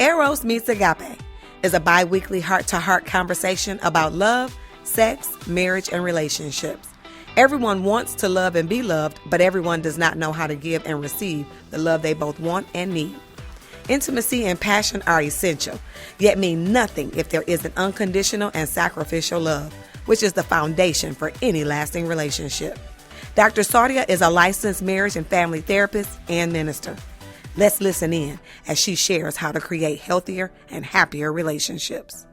Eros Meets Agape is a bi-weekly heart-to-heart conversation about love, sex, marriage, and relationships. Everyone wants to love and be loved, but everyone does not know how to give and receive the love they both want and need. Intimacy and passion are essential, yet mean nothing if there isn't unconditional and sacrificial love, which is the foundation for any lasting relationship. Dr. Saudia is a licensed marriage and family therapist and minister. Let's listen in as she shares how to create healthier and happier relationships.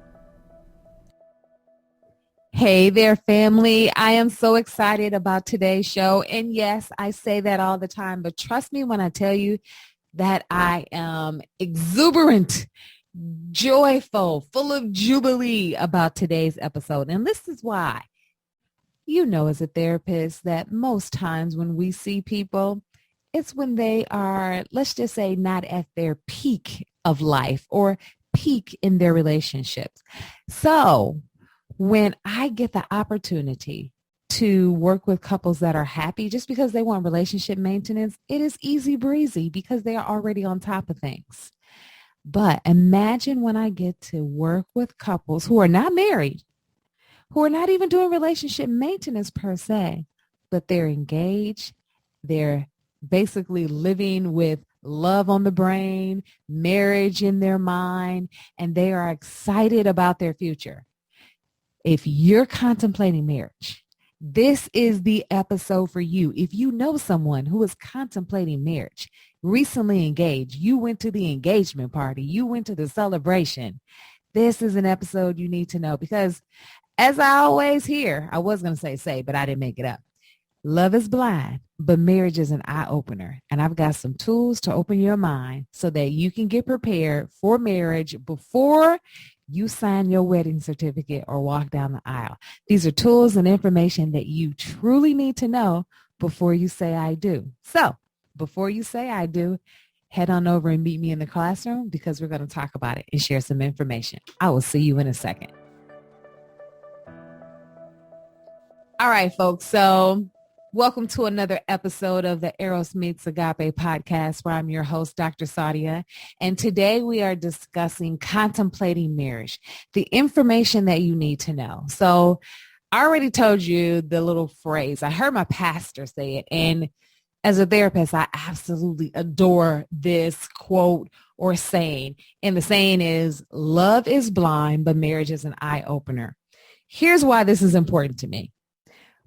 Hey there, family. I am so excited about today's show. And yes, I say that all the time, but trust me when I tell you that I am exuberant, joyful, full of jubilee about today's episode. And this is why. You know, as a therapist, that most times when we see people, it's when they are, let's just say, not at their peak of life or peak in their relationships. So when I get the opportunity to work with couples that are happy just because they want relationship maintenance, it is easy breezy because they are already on top of things. But imagine when I get to work with couples who are not married, who are not even doing relationship maintenance per se, but they're engaged, they're basically living with love on the brain, marriage in their mind, and they are excited about their future. If you're contemplating marriage, this is the episode for you. If you know someone who is contemplating marriage, recently engaged, you went to the engagement party, you went to the celebration, this is an episode you need to know because as I always hear, I was going to say, but I didn't make it up. Love is blind, but marriage is an eye-opener. And I've got some tools to open your mind so that you can get prepared for marriage before you sign your wedding certificate or walk down the aisle. These are tools and information that you truly need to know before you say I do. So before you say I do, head on over and meet me in the classroom because we're going to talk about it and share some information. I will see you in a second. All right, folks. So welcome to another episode of the Eros Meets Agape podcast where I'm your host, Dr. Saudia. And today we are discussing contemplating marriage, the information that you need to know. So I already told you the little phrase. I heard my pastor say it. And as a therapist, I absolutely adore this quote or saying. And the saying is, love is blind, but marriage is an eye opener. Here's why this is important to me.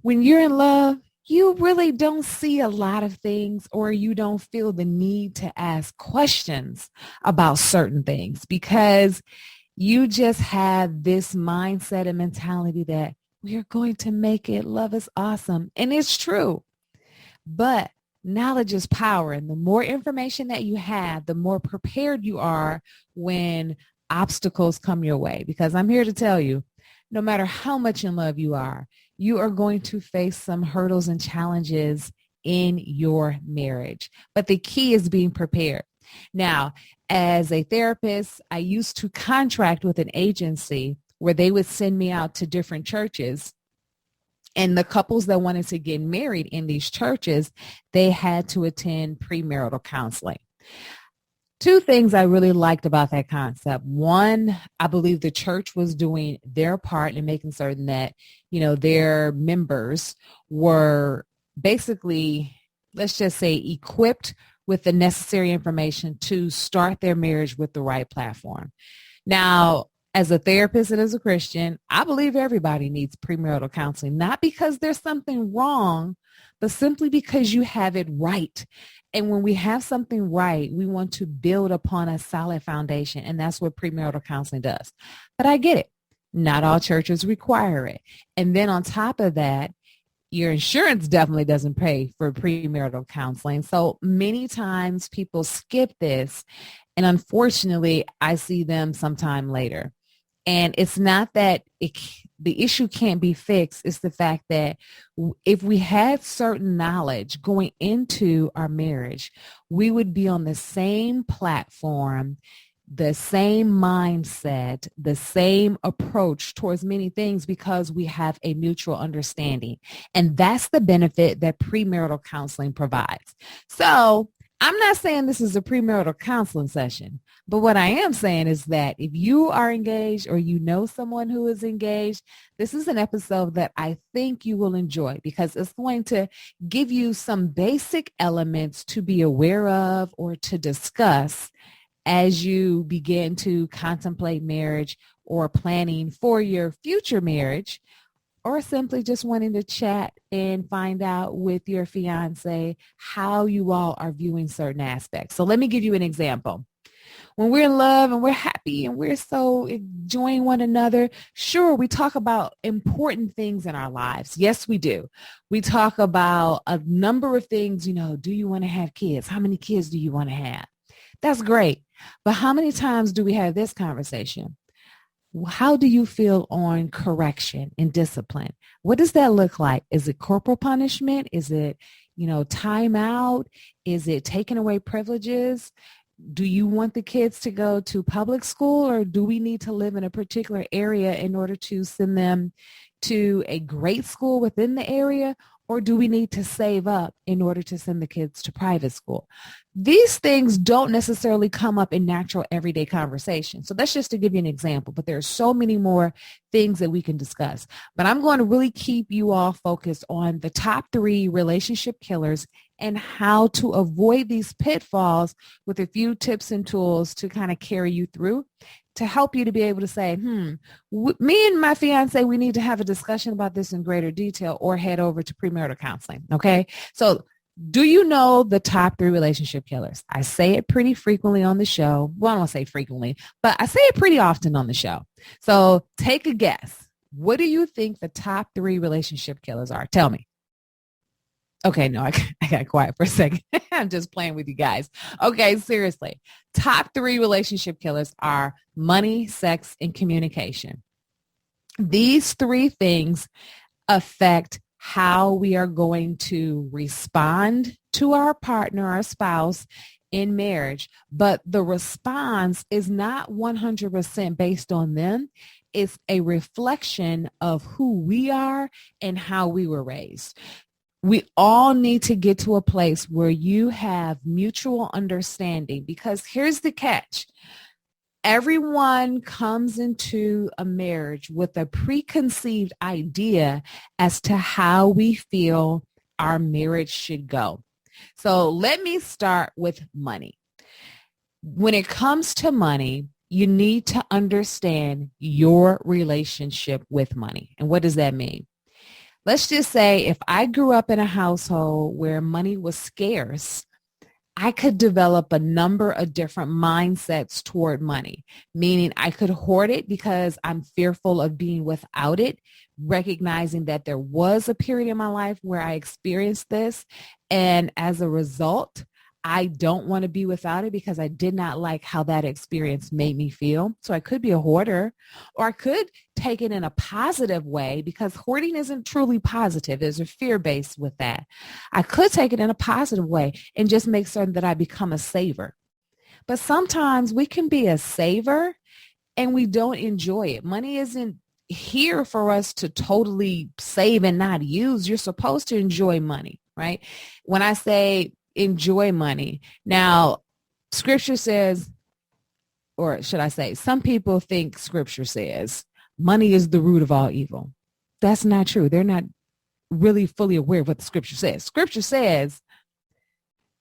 When you're in love, you really don't see a lot of things or you don't feel the need to ask questions about certain things because you just have this mindset and mentality that we are going to make it. Love is awesome. And it's true. But knowledge is power. And the more information that you have, the more prepared you are when obstacles come your way. Because I'm here to tell you, no matter how much in love you are going to face some hurdles and challenges in your marriage. But the key is being prepared. Now, as a therapist, I used to contract with an agency where they would send me out to different churches. And the couples that wanted to get married in these churches, they had to attend premarital counseling. Two things I really liked about that concept. One, I believe the church was doing their part in making certain that, their members were basically, let's just say, equipped with the necessary information to start their marriage with the right platform. Now, as a therapist and as a Christian, I believe everybody needs premarital counseling, not because there's something wrong, but simply because you have it right. And when we have something right, we want to build upon a solid foundation. And that's what premarital counseling does. But I get it. Not all churches require it. And then on top of that, your insurance definitely doesn't pay for premarital counseling. So many times people skip this. And unfortunately, I see them sometime later. And it's not that the issue can't be fixed. It's the fact that if we had certain knowledge going into our marriage, we would be on the same platform, the same mindset, the same approach towards many things because we have a mutual understanding. And that's the benefit that premarital counseling provides. So I'm not saying this is a premarital counseling session, but what I am saying is that if you are engaged or you know someone who is engaged, this is an episode that I think you will enjoy because it's going to give you some basic elements to be aware of or to discuss as you begin to contemplate marriage or planning for your future marriage, or simply just wanting to chat and find out with your fiance how you all are viewing certain aspects. So let me give you an example. When we're in love and we're happy and we're so enjoying one another, sure, we talk about important things in our lives. Yes, we do. We talk about a number of things, do you want to have kids? How many kids do you want to have? That's great. But how many times do we have this conversation? How do you feel on correction and discipline? What does that look like? Is it corporal punishment? Is it, time out? Is it taking away privileges? Do you want the kids to go to public school, or do we need to live in a particular area in order to send them to a great school within the area? Or do we need to save up in order to send the kids to private school? These things don't necessarily come up in natural everyday conversation. So that's just to give you an example, but there are so many more things that we can discuss. But I'm going to really keep you all focused on the top 3 relationship killers and how to avoid these pitfalls with a few tips and tools to kind of carry you through, to help you to be able to say, me and my fiance, we need to have a discussion about this in greater detail, or head over to premarital counseling. Okay. So do you know the top 3 relationship killers? I say it pretty frequently on the show. Well, I don't say frequently, but I say it pretty often on the show. So take a guess. What do you think the top 3 relationship killers are? Tell me. Okay, no, I got quiet for a second. I'm just playing with you guys. Okay, seriously. Top 3 relationship killers are money, sex, and communication. These 3 things affect how we are going to respond to our partner, our spouse in marriage. But the response is not 100% based on them. It's a reflection of who we are and how we were raised. We all need to get to a place where you have mutual understanding, because here's the catch. Everyone comes into a marriage with a preconceived idea as to how we feel our marriage should go. So let me start with money. When it comes to money, you need to understand your relationship with money. And what does that mean? Let's just say if I grew up in a household where money was scarce, I could develop a number of different mindsets toward money, meaning I could hoard it because I'm fearful of being without it, recognizing that there was a period in my life where I experienced this. And as a result, I don't want to be without it because I did not like how that experience made me feel. So I could be a hoarder, or I could take it in a positive way, because hoarding isn't truly positive. There's a fear base with that. I could take it in a positive way and just make certain that I become a saver. But sometimes we can be a saver and we don't enjoy it. Money isn't here for us to totally save and not use. You're supposed to enjoy money, right? When I say enjoy money. Now, scripture says, or should I say, some people think scripture says money is the root of all evil. That's not true. They're not really fully aware of what the scripture says. Scripture says,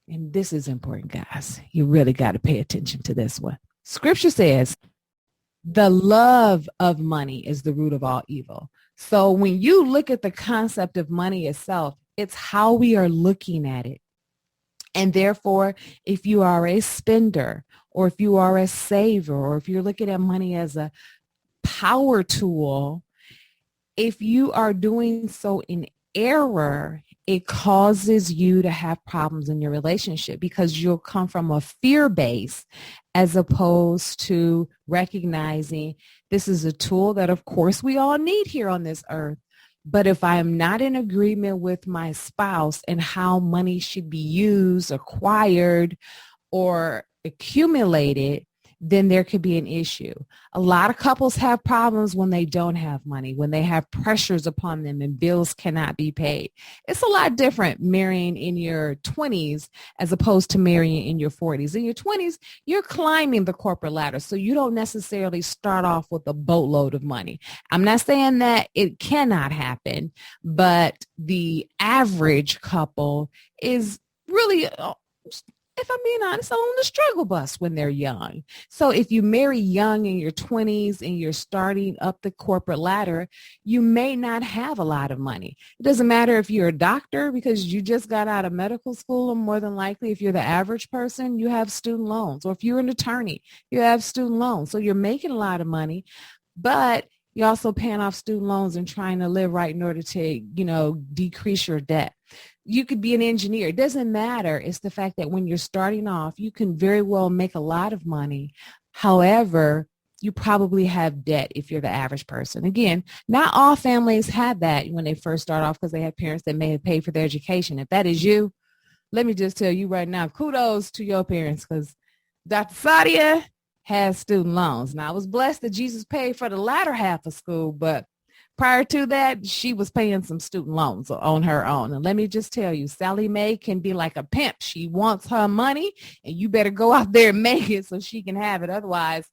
and this is important, guys, you really got to pay attention to this one. Scripture says the love of money is the root of all evil. So when you look at the concept of money itself, it's how we are looking at it. And therefore, if you are a spender, or if you are a saver, or if you're looking at money as a power tool, if you are doing so in error, it causes you to have problems in your relationship, because you'll come from a fear base as opposed to recognizing this is a tool that, of course, we all need here on this earth. But if I am not in agreement with my spouse and how money should be used, acquired, or accumulated, then there could be an issue. A lot of couples have problems when they don't have money, when they have pressures upon them and bills cannot be paid. It's a lot different marrying in your 20s as opposed to marrying in your 40s. In your 20s, you're climbing the corporate ladder, so you don't necessarily start off with a boatload of money. I'm not saying that it cannot happen, but the average couple is really, if I'm being honest, on the struggle bus when they're young. So if you marry young in your 20s and you're starting up the corporate ladder, you may not have a lot of money. It doesn't matter if you're a doctor because you just got out of medical school, or more than likely, if you're the average person, you have student loans. Or if you're an attorney, you have student loans. So you're making a lot of money, but you're also paying off student loans and trying to live right in order to, decrease your debt. You could be an engineer. It doesn't matter. It's the fact that when you're starting off, you can very well make a lot of money. However, you probably have debt if you're the average person. Again, not all families have that when they first start off because they have parents that may have paid for their education. If that is you, let me just tell you right now, kudos to your parents, because Dr. Sadia has student loans. Now, I was blessed that Jesus paid for the latter half of school, but prior to that, she was paying some student loans on her own. And let me just tell you, Sally Mae can be like a pimp. She wants her money, and you better go out there and make it so she can have it. Otherwise,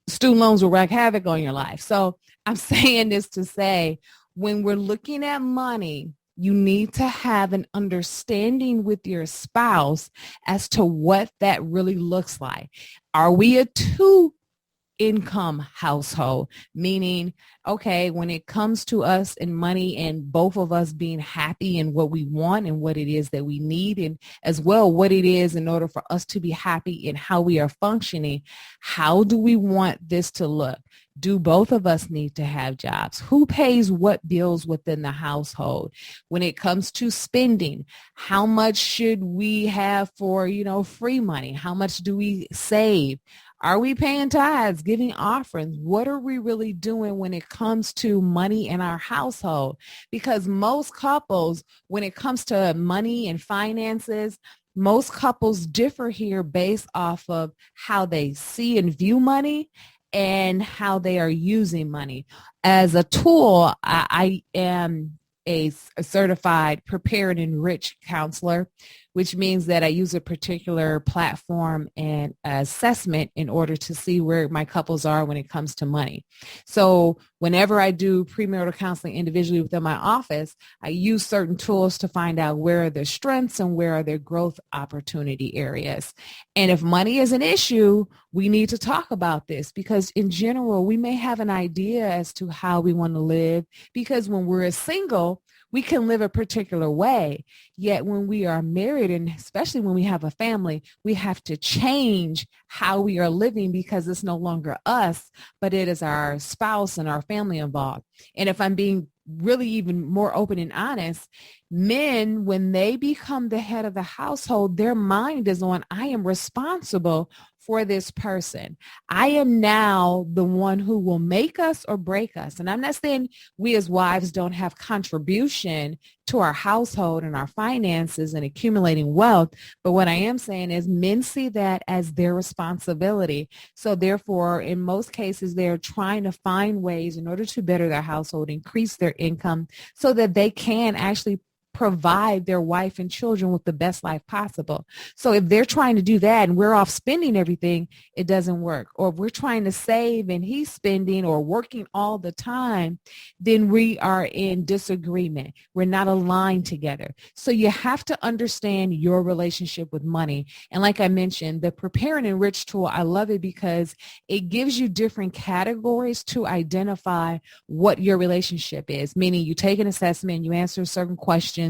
student loans will wreak havoc on your life. So I'm saying this to say, when we're looking at money, you need to have an understanding with your spouse as to what that really looks like. Are we a two-income household? Meaning, okay, when it comes to us and money and both of us being happy in what we want and what it is that we need, and as well what it is in order for us to be happy in how we are functioning, how do we want this to look? Do both of us need to have jobs? Who pays what bills within the household? When it comes to spending, how much should we have for, free money? How much do we save? Are we paying tithes, giving offerings? What are we really doing when it comes to money in our household? Because most couples, when it comes to money and finances, most couples differ here based off of how they see and view money and how they are using money. As a tool, I am a certified prepare and enrich counselor, which means that I use a particular platform and assessment in order to see where my couples are when it comes to money. So whenever I do premarital counseling individually within my office, I use certain tools to find out where are their strengths and where are their growth opportunity areas. And if money is an issue, we need to talk about this, because in general, we may have an idea as to how we want to live, because when we're single, we can live a particular way. Yet when we are married, and especially when we have a family, we have to change how we are living, because it's no longer us, but it is our spouse and our family involved. And if I'm being really even more open and honest, men, when they become the head of the household, their mind is on, I am responsible for this person. I am now the one who will make us or break us. And I'm not saying we as wives don't have contribution to our household and our finances and accumulating wealth, but what I am saying is men see that as their responsibility. So therefore, in most cases, they're trying to find ways in order to better their household, increase their income, so that they can actually provide their wife and children with the best life possible. So if they're trying to do that and we're off spending everything, it doesn't work. Or if we're trying to save and he's spending or working all the time, then we are in disagreement. We're not aligned together. So you have to understand your relationship with money. And like I mentioned, the Prepare and Enrich tool, I love it because it gives you different categories to identify what your relationship is, meaning you take an assessment, you answer certain questions,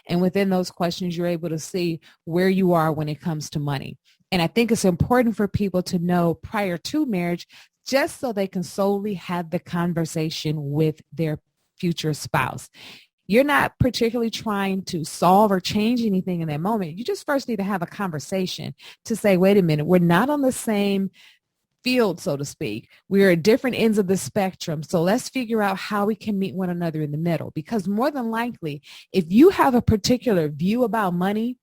and within those questions, you're able to see where you are when it comes to money. And I think it's important for people to know prior to marriage, just so they can solely have the conversation with their future spouse. You're not particularly trying to solve or change anything in that moment. You just first need to have a conversation to say, wait a minute, we're not on the same field, so to speak. We're at different ends of the spectrum. So let's figure out how we can meet one another in the middle. Because more than likely, if you have a particular view about money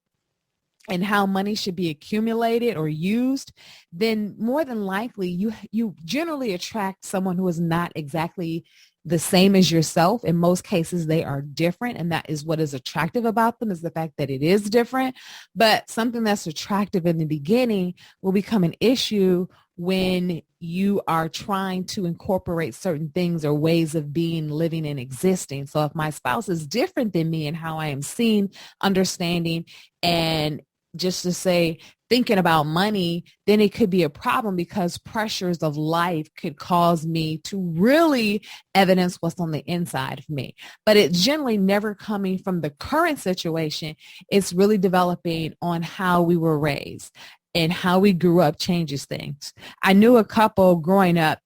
and how money should be accumulated or used, then more than likely you generally attract someone who is not exactly the same as yourself. In most cases, they are different, and that is what is attractive about them, is the fact that it is different. But something that's attractive in the beginning will become an issue when you are trying to incorporate certain things or ways of being, living, and existing. So if my spouse is different than me in how I am seen, understanding, and just to say thinking about money, then it could be a problem, because pressures of life could cause me to really evidence what's on the inside of me. But it's generally never coming from the current situation. It's really developing on how we were raised, and how we grew up changes things. I knew a couple growing up,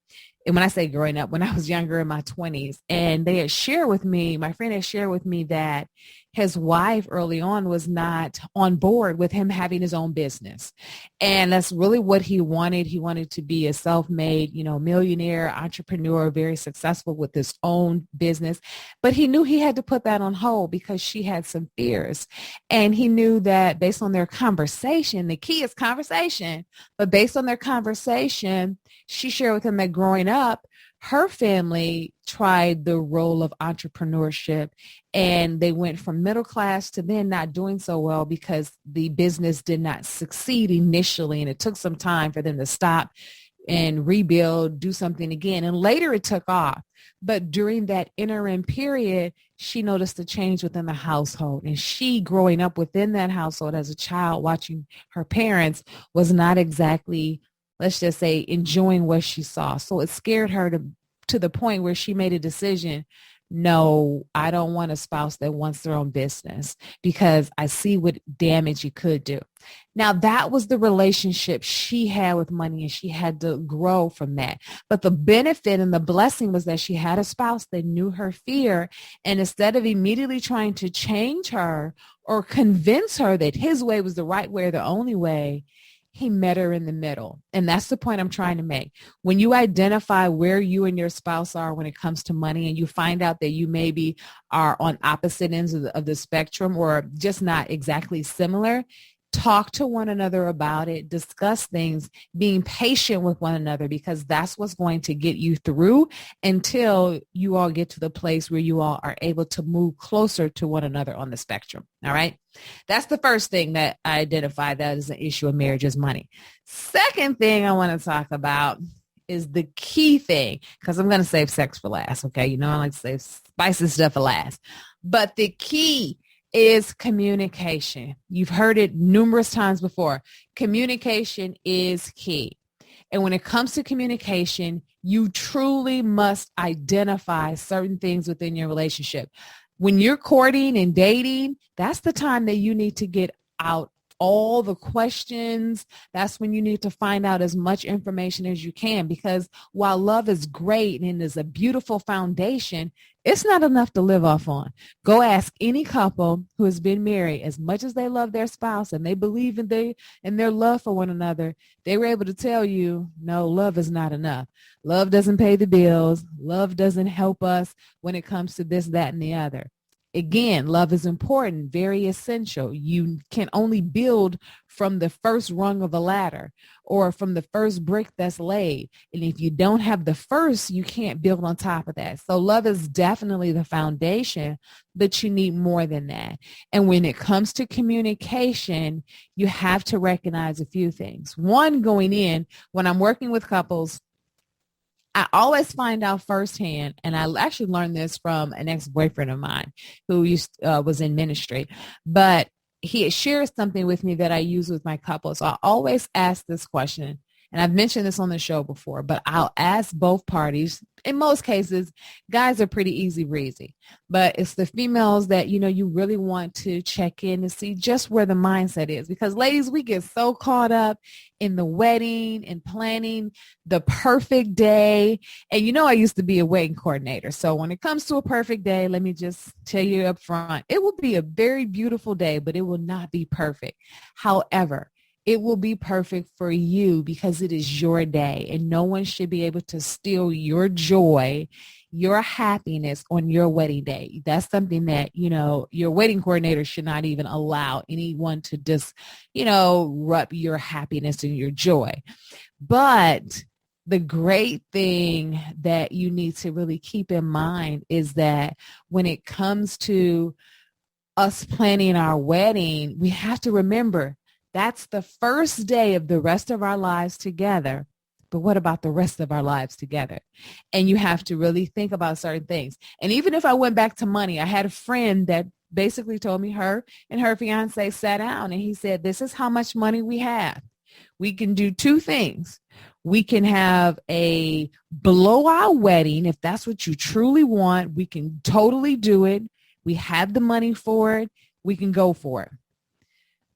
and when I say growing up, when I was younger in my 20s, and they had shared with me, my friend had shared with me that his wife early on was not on board with him having his own business. And that's really what he wanted. He wanted to be a self-made, millionaire, entrepreneur, very successful with his own business. But he knew he had to put that on hold because she had some fears. And he knew that based on their conversation, the key is conversation, but based on their conversation, she shared with him that growing up, her family tried the role of entrepreneurship, and they went from middle class to then not doing so well because the business did not succeed initially, and it took some time for them to stop and rebuild, do something again. And later it took off. But during that interim period, she noticed a change within the household. And she, growing up within that household as a child, watching her parents, was not exactly, let's just say, enjoying what she saw. So it scared her to the point where she made a decision. No, I don't want a spouse that wants their own business, because I see what damage you could do. Now, that was the relationship she had with money, and she had to grow from that. But the benefit and the blessing was that she had a spouse that knew her fear. And instead of immediately trying to change her or convince her that his way was the right way or the only way, he met her in the middle. And that's the point I'm trying to make. When you identify where you and your spouse are when it comes to money, and you find out that you maybe are on opposite ends of the spectrum, or just not exactly similar, talk to one another about it, discuss things, being patient with one another, because that's what's going to get you through until you all get to the place where you all are able to move closer to one another on the spectrum. All right. That's the first thing that I identify that is an issue of marriage, is money. Second thing I want to talk about is the key thing, because I'm going to save sex for last. Okay. I like to save spicy stuff for last, but the key is communication. You've heard it numerous times before. Communication is key. And when it comes to communication, you truly must identify certain things within your relationship. When you're courting and dating, that's the time that you need to get out all the questions. That's when you need to find out as much information as you can, because while love is great and is a beautiful foundation, it's not enough to live off on. Go ask any couple who has been married. As much as they love their spouse and they believe in their love for one another, they were able to tell you, no, love is not enough. Love doesn't pay the bills. Love doesn't help us when it comes to this, that, and the other. Again, love is important, very essential. You can only build from the first rung of a ladder, or from the first brick that's laid. And if you don't have the first, you can't build on top of that. So love is definitely the foundation, but you need more than that. And when it comes to communication, you have to recognize a few things. One, going in, when I'm working with couples, I always find out firsthand, and I actually learned this from an ex-boyfriend of mine who was in ministry, but he had shared something with me that I use with my couples. So I always ask this question, and I've mentioned this on the show before, but I'll ask both parties. In most cases, guys are pretty easy breezy, but it's the females that, you really want to check in to see just where the mindset is, because ladies, we get so caught up in the wedding and planning the perfect day. And I used to be a wedding coordinator. So when it comes to a perfect day, let me just tell you up front, it will be a very beautiful day, but it will not be perfect. However, it will be perfect for you because it is your day, and no one should be able to steal your joy, your happiness on your wedding day. That's something that, your wedding coordinator should not even allow anyone to just, rup your happiness and your joy. But the great thing that you need to really keep in mind is that when it comes to us planning our wedding, we have to remember that's the first day of the rest of our lives together. But what about the rest of our lives together? And you have to really think about certain things. And even if I went back to money, I had a friend that basically told me her and her fiance sat down and he said, this is how much money we have. We can do two things. We can have a blowout wedding. If that's what you truly want, we can totally do it. We have the money for it. We can go for it.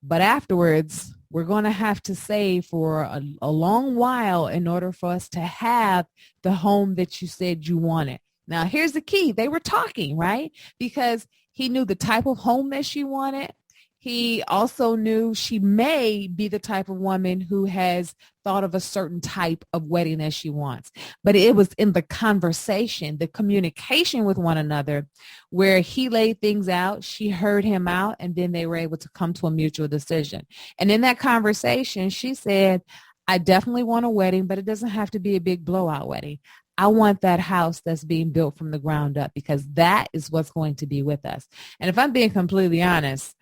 But afterwards, we're going to have to save for a long while in order for us to have the home that you said you wanted. Now, here's the key. They were talking, right? Because he knew the type of home that she wanted. He also knew she may be the type of woman who has thought of a certain type of wedding that she wants. But it was in the conversation, the communication with one another, where he laid things out, she heard him out, and then they were able to come to a mutual decision. And in that conversation, she said, I definitely want a wedding, but it doesn't have to be a big blowout wedding. I want that house that's being built from the ground up because that is what's going to be with us. And if I'm being completely honest,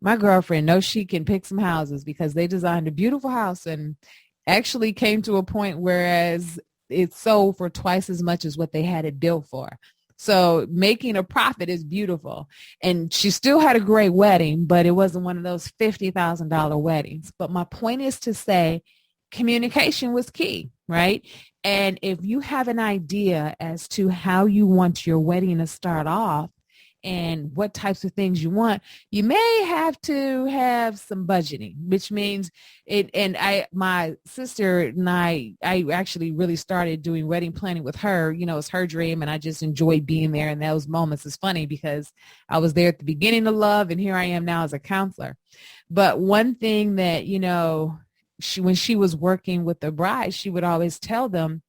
my girlfriend knows she can pick some houses because they designed a beautiful house and actually came to a point whereas it sold for twice as much as what they had it built for. So making a profit is beautiful. And she still had a great wedding, but it wasn't one of those $50,000 weddings. But my point is to say communication was key, right? And if you have an idea as to how you want your wedding to start off, and what types of things you want, you may have to have some budgeting, which means it. And my sister and I actually really started doing wedding planning with her. It's her dream, and I just enjoyed being there in those moments. It's funny because I was there at the beginning of love, and here I am now as a counselor. But one thing that, when she was working with the bride, she would always tell them,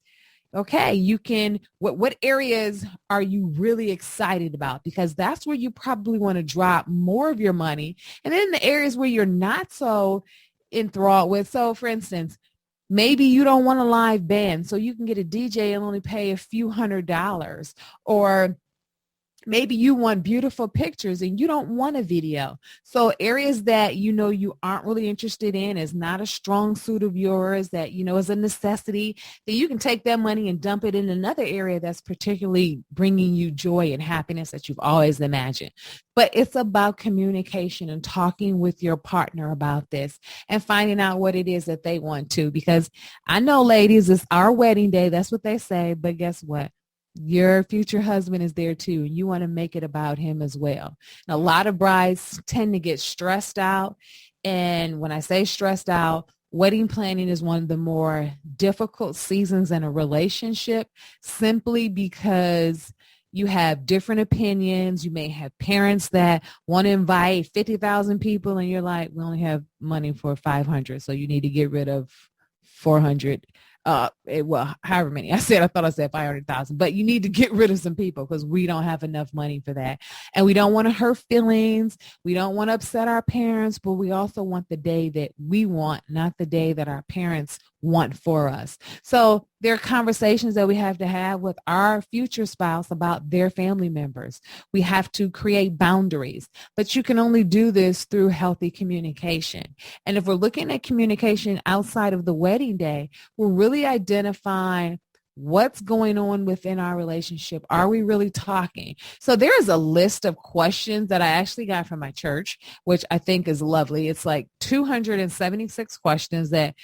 okay, you can, what areas are you really excited about? Because that's where you probably want to drop more of your money. And then the areas where you're not so enthralled with. So for instance, maybe you don't want a live band, so you can get a DJ and only pay a few $100s. Or maybe you want beautiful pictures and you don't want a video. So areas that you aren't really interested in, is not a strong suit of yours, that is a necessity, then you can take that money and dump it in another area that's particularly bringing you joy and happiness that you've always imagined. But it's about communication and talking with your partner about this and finding out what it is that they want to. Because I know, ladies, it's our wedding day. That's what they say. But guess what? Your future husband is there too, and you want to make it about him as well. And a lot of brides tend to get stressed out. And when I say stressed out, wedding planning is one of the more difficult seasons in a relationship, simply because you have different opinions. You may have parents that want to invite 50,000 people, and you're like, we only have money for 500, so you need to get rid of 400. However many. I thought I said 500,000, but you need to get rid of some people because we don't have enough money for that. And we don't want to hurt feelings. We don't want to upset our parents, but we also want the day that we want, not the day that our parents want for us. So there are conversations that we have to have with our future spouse about their family members. We have to create boundaries, but you can only do this through healthy communication. And if we're looking at communication outside of the wedding day, we're really identifying what's going on within our relationship. Are we really talking? So there is a list of questions that I actually got from my church, which I think is lovely. It's like 276 questions that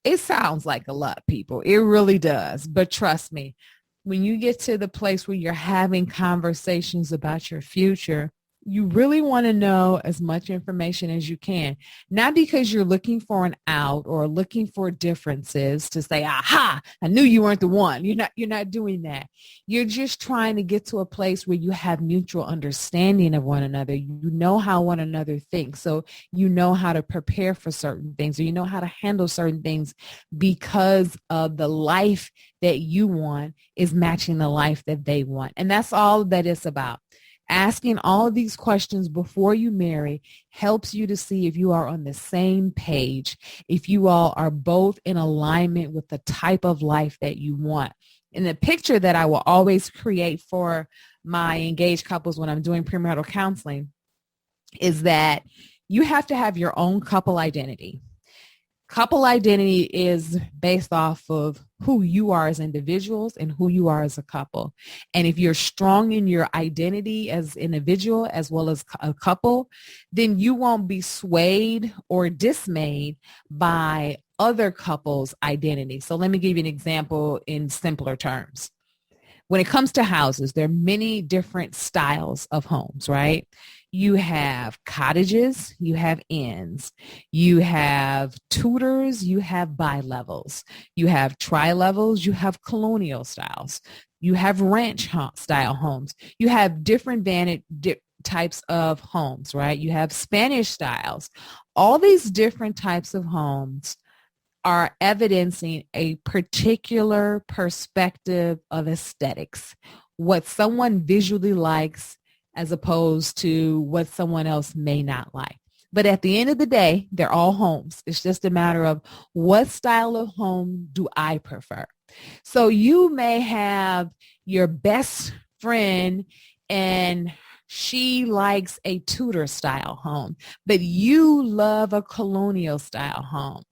it sounds like a lot, people. It really does. But trust me, when you get to the place where you're having conversations about your future, you really want to know as much information as you can, not because you're looking for an out or looking for differences to say, aha, I knew you weren't the one. You're not doing that. You're just trying to get to a place where you have mutual understanding of one another. You know how one another thinks. So you know how to prepare for certain things, or you know how to handle certain things because of the life that you want is matching the life that they want. And that's all that it's about. Asking all of these questions before you marry helps you to see if you are on the same page, if you all are both in alignment with the type of life that you want. And the picture that I will always create for my engaged couples when I'm doing premarital counseling is that you have to have your own couple identity. Couple identity is based off of who you are as individuals and who you are as a couple. And if you're strong in your identity as individual as well as a couple, then you won't be swayed or dismayed by other couples' identity. So let me give you an example in simpler terms. When it comes to houses, there are many different styles of homes, right? You have cottages, you have inns, you have Tudors, you have bi-levels, you have tri-levels, you have colonial styles, you have ranch style homes, you have different types of homes, right? You have Spanish styles. All these different types of homes are evidencing a particular perspective of aesthetics, what someone visually likes as opposed to what someone else may not like. But at the end of the day, they're all homes. It's just a matter of what style of home do I prefer. So you may have your best friend and she likes a Tudor style home, but you love a colonial style home.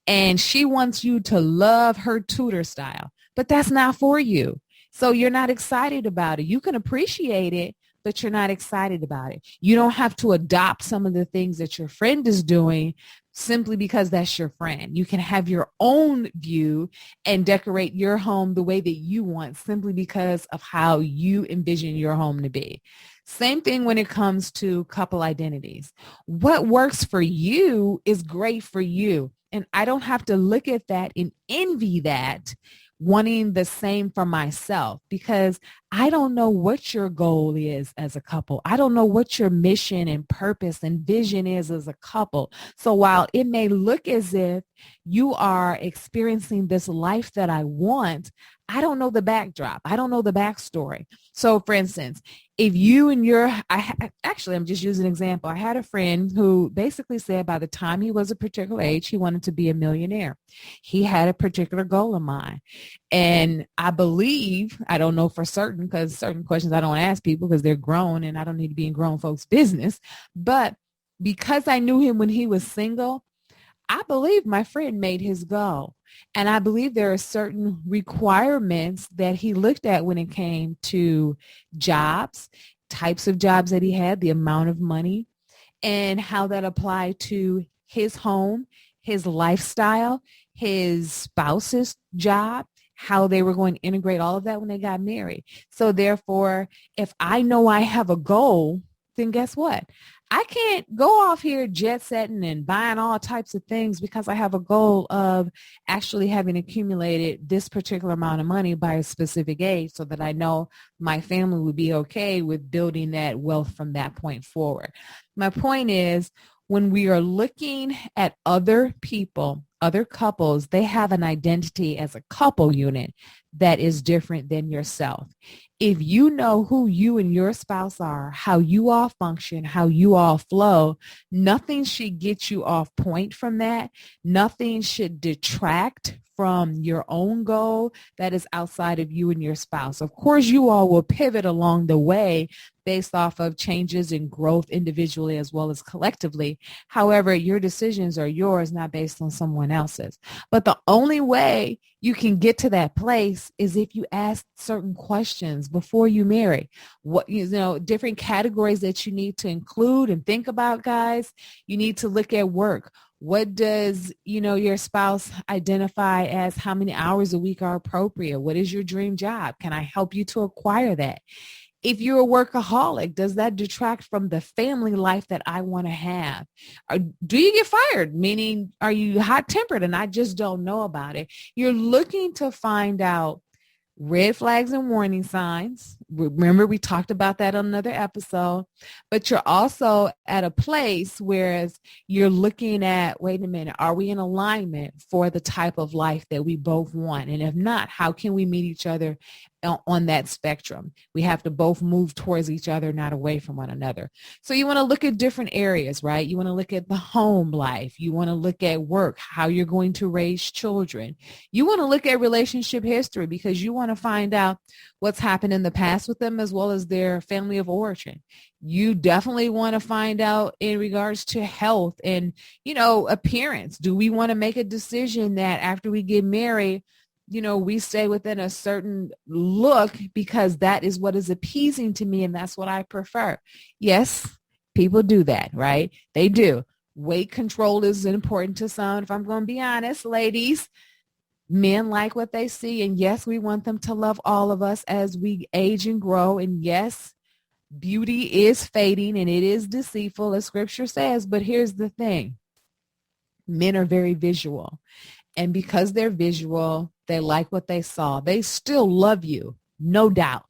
And she wants you to love her Tudor style, but that's not for you. So you're not excited about it. You can appreciate it, but you're not excited about it. You don't have to adopt some of the things that your friend is doing simply because that's your friend. You can have your own view and decorate your home the way that you want simply because of how you envision your home to be. Same thing when it comes to couple identities. What works for you is great for you. And I don't have to look at that and envy that, wanting the same for myself, because I don't know what your goal is as a couple. I don't know what your mission and purpose and vision is as a couple. So while it may look as if you are experiencing this life that I want, I don't know the backdrop. I don't know the backstory. So for instance, if you and I'm just using an example. I had a friend who basically said by the time he was a particular age, he wanted to be a millionaire. He had a particular goal in mind. And I believe, I don't know for certain because certain questions I don't ask people because they're grown and I don't need to be in grown folks' business. But because I knew him when he was single, I believe my friend made his goal. And I believe there are certain requirements that he looked at when it came to jobs, types of jobs that he had, the amount of money, and how that applied to his home, his lifestyle, his spouse's job, how they were going to integrate all of that when they got married. So therefore, if I know I have a goal, then guess what? I can't go off here jet setting and buying all types of things because I have a goal of actually having accumulated this particular amount of money by a specific age so that I know my family would be okay with building that wealth from that point forward. My point is, when we are looking at other people, other couples, they have an identity as a couple unit that is different than yourself. If you know who you and your spouse are, how you all function, how you all flow, nothing should get you off point from that. Nothing should detract from your own goal that is outside of you and your spouse. Of course, you all will pivot along the way based off of changes and growth individually as well as collectively. However, your decisions are yours, not based on someone else's. But the only way you can get to that place is if you ask certain questions before you marry. What, different categories that you need to include and think about, guys. You need to look at work. What does, your spouse identify as how many hours a week are appropriate? What is your dream job? Can I help you to acquire that? If you're a workaholic, does that detract from the family life that I want to have? Or do you get fired? Meaning, are you hot-tempered and I just don't know about it? You're looking to find out red flags and warning signs. Remember, we talked about that on another episode, but you're also at a place where you're looking at, wait a minute, are we in alignment for the type of life that we both want? And if not, how can we meet each other on that spectrum? We have to both move towards each other, not away from one another. So you want to look at different areas, right? You want to look at the home life. You want to look at work, how you're going to raise children. You want to look at relationship history because you want to find out what's happened in the past with them as well as their family of origin. You definitely want to find out in regards to health and, appearance. Do we want to make a decision that after we get married, we stay within a certain look because that is what is appeasing to me and that's what I prefer? Yes, people do that, right? They do. Weight control is important to some. If I'm going to be honest, ladies, men like what they see. And yes, we want them to love all of us as we age and grow. And yes, beauty is fading and it is deceitful, as scripture says. But here's the thing. Men are very visual. And because they're visual, they like what they saw. They still love you, no doubt.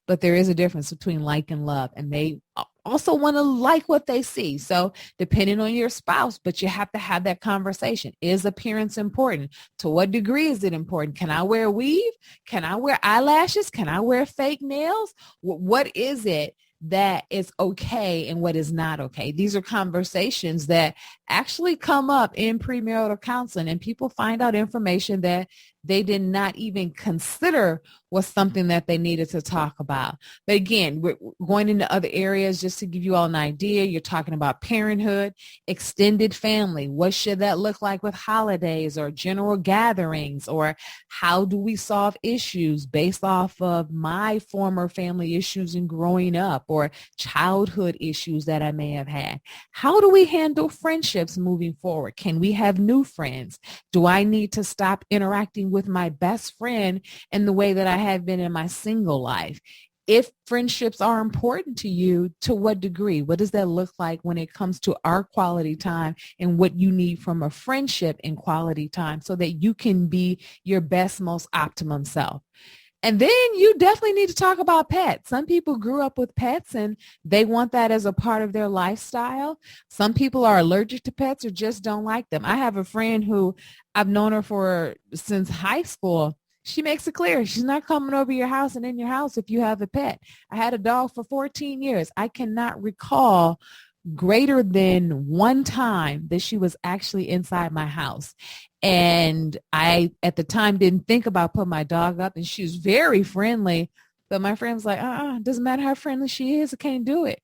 But there is a difference between like and love. And they also want to like what they see. So depending on your spouse, but you have to have that conversation. Is appearance important? To what degree is it important? Can I wear a weave? Can I wear eyelashes? Can I wear fake nails? What is it that is okay and what is not okay? These are conversations that actually come up in premarital counseling, and people find out information that they did not even consider was something that they needed to talk about. But again, we're going into other areas just to give you all an idea. You're talking about parenthood, extended family. What should that look like with holidays or general gatherings? Or how do we solve issues based off of my former family issues in growing up or childhood issues that I may have had? How do we handle friendships moving forward? Can we have new friends? Do I need to stop interacting with my best friend in the way that I have been in my single life? If friendships are important to you, to what degree? What does that look like when it comes to our quality time and what you need from a friendship in quality time so that you can be your best, most optimum self? And then you definitely need to talk about pets. Some people grew up with pets and they want that as a part of their lifestyle. Some people are allergic to pets or just don't like them. I have a friend who I've known her since high school. She makes it clear she's not coming over your house and in your house if you have a pet. I had a dog for 14 years. I cannot recall greater than one time that she was actually inside my house. And I, at the time, didn't think about putting my dog up, and she was very friendly. But my friend was like, doesn't matter how friendly she is, I can't do it.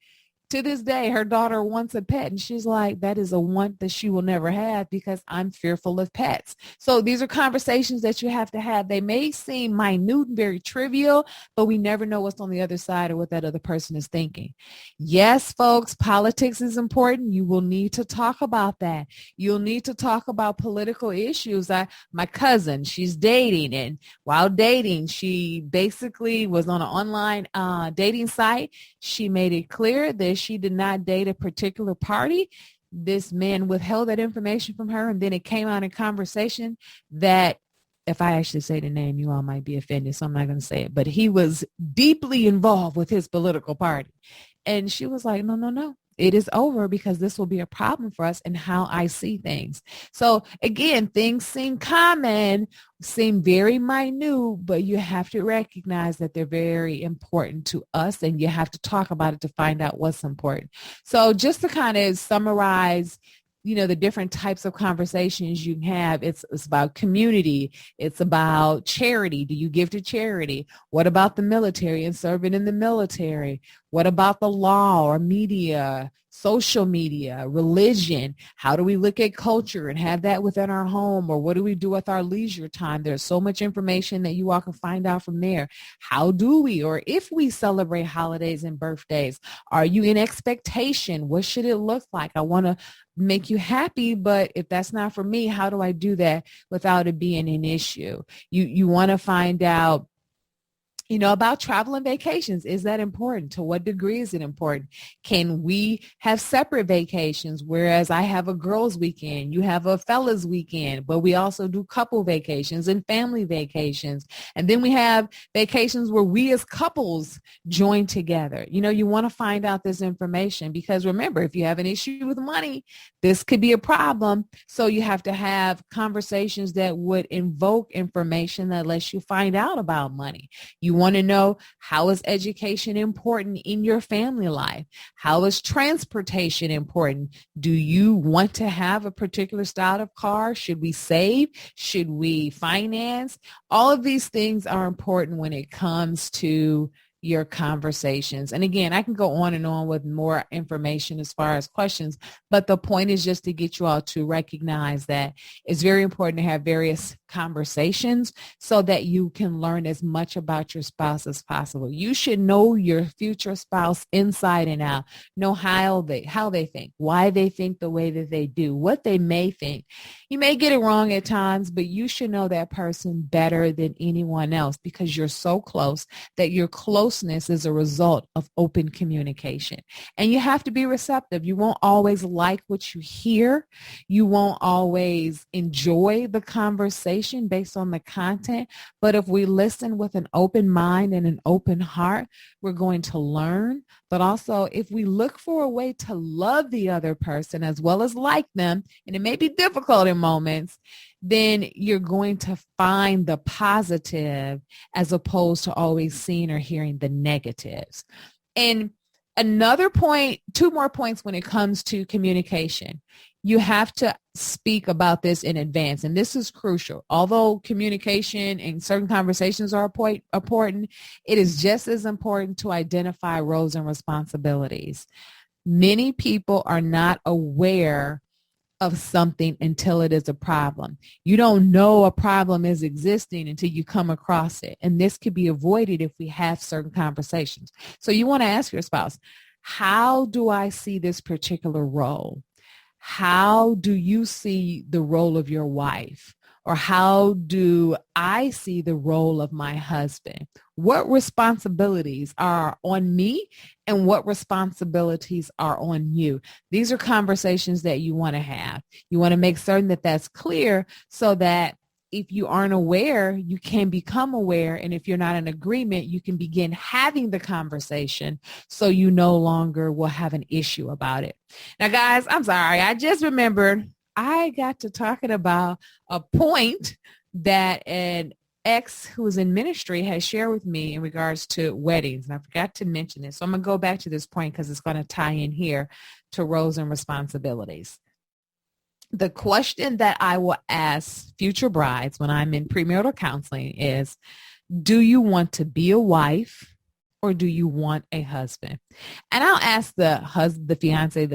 To this day, her daughter wants a pet, and she's like, that is a want that she will never have because I'm fearful of pets. So these are conversations that you have to have. They may seem minute and very trivial, but we never know what's on the other side or what that other person is thinking. Yes, folks, politics is important. You will need to talk about that. You'll need to talk about political issues. My cousin, she's dating, and while dating, she basically was on an online dating site. She made it clear that she did not date a particular party. This man withheld that information from her, and then it came out in conversation that, if I actually say the name, you all might be offended, so I'm not going to say it, but he was deeply involved with his political party. And she was like, no. It is over because this will be a problem for us and how I see things. So again, things seem common, seem very minute, but you have to recognize that they're very important to us, and you have to talk about it to find out what's important. So just to kind of summarize, the different types of conversations you can have. It's about community. It's about charity. Do you give to charity? What about the military and serving in the military? What about the law or media, social media, religion? How do we look at culture and have that within our home? Or what do we do with our leisure time? There's so much information that you all can find out from there. How do we, or if we celebrate holidays and birthdays, are you in expectation? What should it look like? I want to make you happy, but if that's not for me, how do I do that without it being an issue? You want to find out, About travel and vacations. Is that important? To what degree is it important? Can we have separate vacations? Whereas I have a girls' weekend, you have a fellas' weekend, but we also do couple vacations and family vacations. And then we have vacations where we as couples join together. You want to find out this information because remember, if you have an issue with money, this could be a problem. So you have to have conversations that would invoke information that lets you find out about money. You want to know, how is education important in your family life? How is transportation important? Do you want to have a particular style of car? Should we save? Should we finance? All of these things are important when it comes to your conversations. And again, I can go on and on with more information as far as questions, but the point is just to get you all to recognize that it's very important to have various conversations so that you can learn as much about your spouse as possible. You should know your future spouse inside and out, know how they think, why they think the way that they do, what they may think. You may get it wrong at times, but you should know that person better than anyone else because you're so close that your closeness is a result of open communication. And you have to be receptive. You won't always like what you hear. You won't always enjoy the conversation based on the content. But if we listen with an open mind and an open heart, we're going to learn. But also, if we look for a way to love the other person as well as like them, and it may be difficult in moments, then you're going to find the positive as opposed to always seeing or hearing the negatives. And another point, two more points when it comes to communication. You have to speak about this in advance, and this is crucial. Although communication and certain conversations are important, it is just as important to identify roles and responsibilities. Many people are not aware of something until it is a problem. You don't know a problem is existing until you come across it, and this could be avoided if we have certain conversations. So you want to ask your spouse, how do I see this particular role? How do you see the role of your wife? Or how do I see the role of my husband? What responsibilities are on me and what responsibilities are on you? These are conversations that you want to have. You want to make certain that that's clear so that if you aren't aware, you can become aware. And if you're not in agreement, you can begin having the conversation so you no longer will have an issue about it. Now, guys, I'm sorry. I just remembered I got to talking about a point that an ex who was in ministry has shared with me in regards to weddings. And I forgot to mention it. So I'm going to go back to this point because it's going to tie in here to roles and responsibilities. The question that I will ask future brides when I'm in premarital counseling is, do you want to be a wife or do you want a husband? And I'll ask the fiance,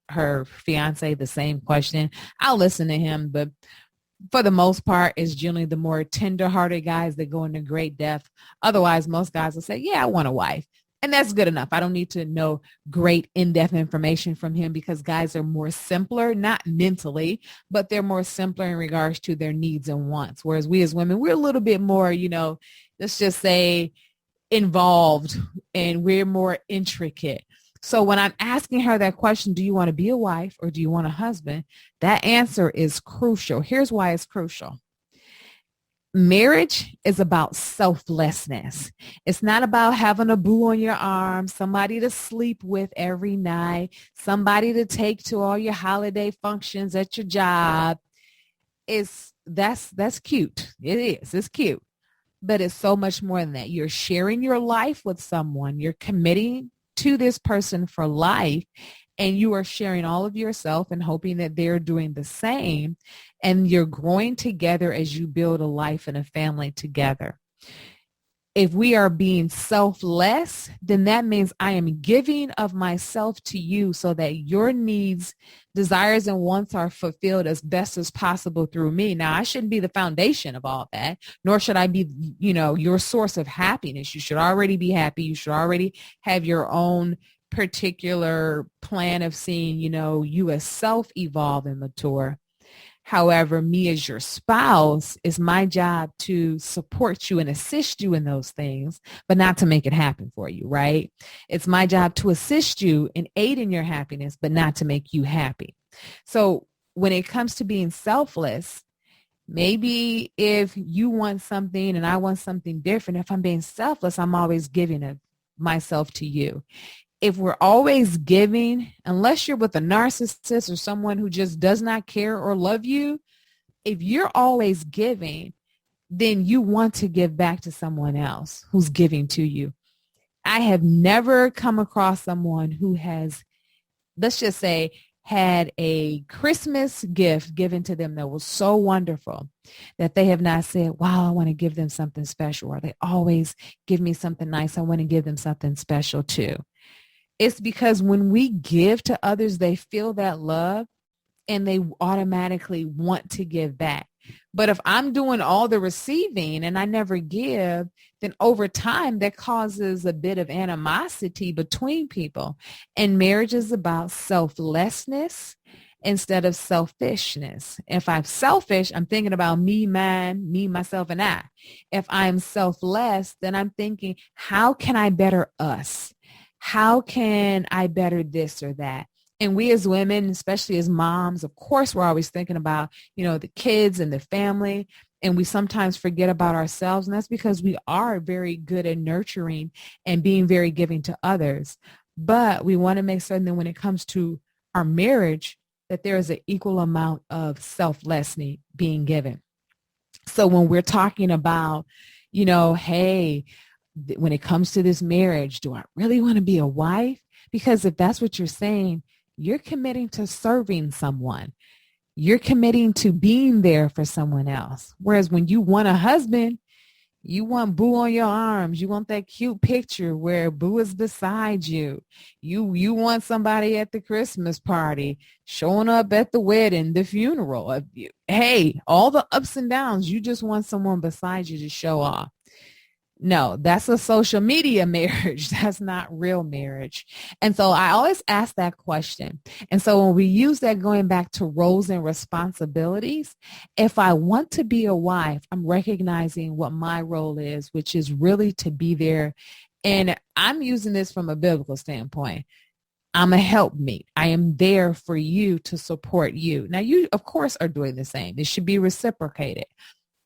her fiance, the same question. I'll listen to him, but for the most part, it's generally the more tender-hearted guys that go into great depth. Otherwise, most guys will say, yeah, I want a wife. And that's good enough. I don't need to know great in-depth information from him because guys are more simpler, not mentally, but they're more simpler in regards to their needs and wants. Whereas we as women, we're a little bit more, let's just say involved and we're more intricate. So when I'm asking her that question, do you want to be a wife or do you want a husband? That answer is crucial. Here's why it's crucial. Marriage is about selflessness. It's not about having a boo on your arm, somebody to sleep with every night, somebody to take to all your holiday functions at your job. That's cute. It is. It's cute. But it's so much more than that. You're sharing your life with someone. You're committing to this person for life, and you are sharing all of yourself and hoping that they're doing the same, and you're growing together as you build a life and a family together. If we are being selfless, then that means I am giving of myself to you so that your needs, desires, and wants are fulfilled as best as possible through me. Now, I shouldn't be the foundation of all that, nor should I be, your source of happiness. You should already be happy. You should already have your own particular plan of seeing, you as self evolve and mature. However, me as your spouse, it's my job to support you and assist you in those things, but not to make it happen for you, right? It's my job to assist you and aid in your happiness, but not to make you happy. So when it comes to being selfless, maybe if you want something and I want something different, if I'm being selfless, I'm always giving of myself to you. If we're always giving, unless you're with a narcissist or someone who just does not care or love you, if you're always giving, then you want to give back to someone else who's giving to you. I have never come across someone who has, let's just say, had a Christmas gift given to them that was so wonderful that they have not said, wow, I want to give them something special, or they always give me something nice. I want to give them something special too. It's because when we give to others, they feel that love and they automatically want to give back. But if I'm doing all the receiving and I never give, then over time that causes a bit of animosity between people. And marriage is about selflessness instead of selfishness. If I'm selfish, I'm thinking about me, mine, me, myself, and I. If I'm selfless, then I'm thinking, how can I better us? How can I better this or that? And we as women, especially as moms, of course, we're always thinking about, the kids and the family. And we sometimes forget about ourselves. And that's because we are very good at nurturing and being very giving to others. But we want to make certain that when it comes to our marriage, that there is an equal amount of selflessness being given. So when we're talking about, hey, when it comes to this marriage, do I really want to be a wife? Because if that's what you're saying, you're committing to serving someone. You're committing to being there for someone else. Whereas when you want a husband, you want Boo on your arms. You want that cute picture where Boo is beside you. You want somebody at the Christmas party, showing up at the wedding, the funeral. Hey, all the ups and downs, you just want someone beside you to show off. No, that's a social media marriage. That's not real marriage. And so I always ask that question. And so when we use that, going back to roles and responsibilities, if I want to be a wife, I'm recognizing what my role is, which is really to be there. And I'm using this from a biblical standpoint. I'm a helpmeet. I am there for you to support you. Now, you, of course, are doing the same. It should be reciprocated.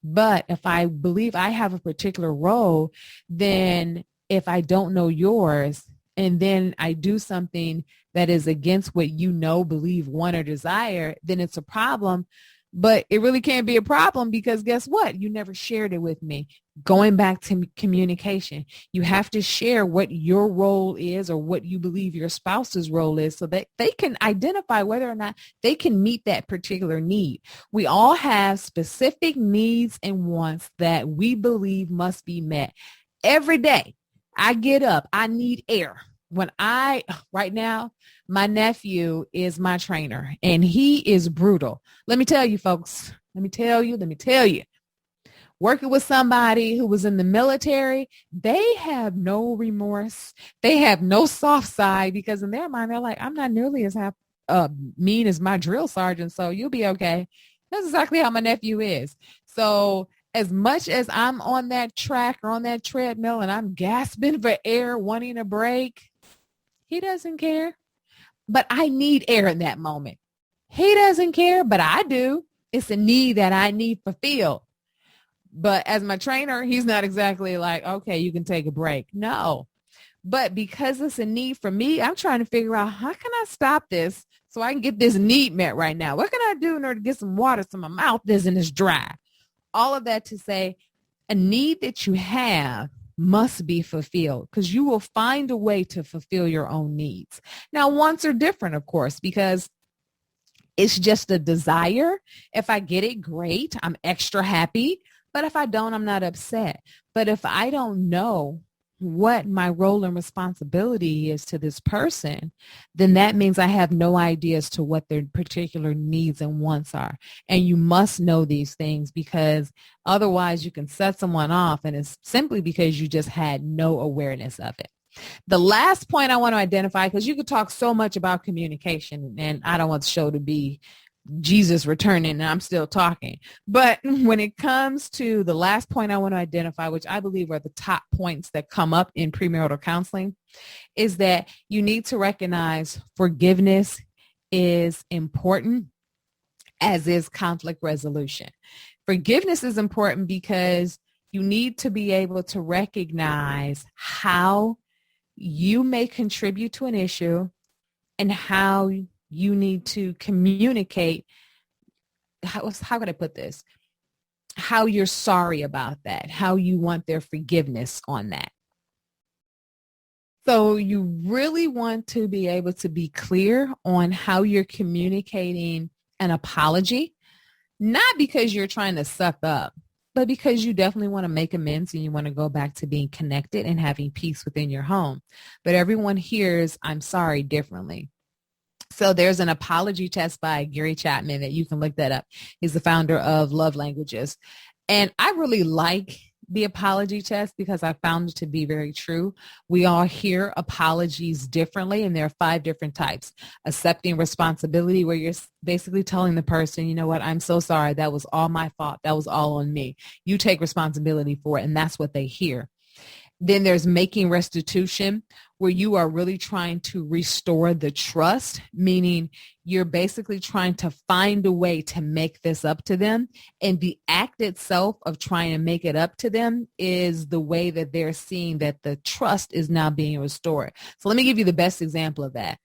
But if I believe I have a particular role, then if I don't know yours and then I do something that is against what believe, want, or desire, then it's a problem. But it really can't be a problem because guess what? You never shared it with me. Going back to communication, you have to share what your role is or what you believe your spouse's role is so that they can identify whether or not they can meet that particular need. We all have specific needs and wants that we believe must be met. Every day I get up, I need air. Right now, my nephew is my trainer and he is brutal. Let me tell you, folks, let me tell you, working with somebody who was in the military, they have no remorse. They have no soft side because in their mind, they're like, I'm not nearly as mean as my drill sergeant. So you'll be okay. That's exactly how my nephew is. So as much as I'm on that track or on that treadmill and I'm gasping for air, wanting a break, he doesn't care, but I need air in that moment. He doesn't care, but I do. It's a need that I need fulfilled. But as my trainer, he's not exactly like, okay, you can take a break. No, but because it's a need for me, I'm trying to figure out how can I stop this so I can get this need met right now? What can I do in order to get some water so my mouth isn't as dry? All of that to say a need that you have must be fulfilled because you will find a way to fulfill your own needs. Now, wants are different, of course, because it's just a desire. If I get it, great. I'm extra happy. But if I don't, I'm not upset. But if I don't know what my role and responsibility is to this person, then that means I have no idea as to what their particular needs and wants are. And you must know these things because otherwise you can set someone off and it's simply because you just had no awareness of it. The last point I want to identify, because you could talk so much about communication and I don't want the show to be Jesus returning and I'm still talking. But when it comes to the last point I want to identify, which I believe are the top points that come up in premarital counseling, is that you need to recognize forgiveness is important, as is conflict resolution. Forgiveness is important because you need to be able to recognize how you may contribute to an issue and how you need to communicate. How could I put this? How you're sorry about that, how you want their forgiveness on that. So you really want to be able to be clear on how you're communicating an apology, not because you're trying to suck up, but because you definitely want to make amends and you want to go back to being connected and having peace within your home. But everyone hears "I'm sorry" differently. So there's an apology test by Gary Chapman that you can look that up. He's the founder of Love Languages. And I really like the apology test because I found it to be very true. We all hear apologies differently, and there are 5 different types. Accepting responsibility, where you're basically telling the person, you know what, I'm so sorry. That was all my fault. That was all on me. You take responsibility for it, and that's what they hear. Then there's making restitution, where you are really trying to restore the trust, meaning you're basically trying to find a way to make this up to them. And the act itself of trying to make it up to them is the way that they're seeing that the trust is now being restored. So let me give you the best example of that.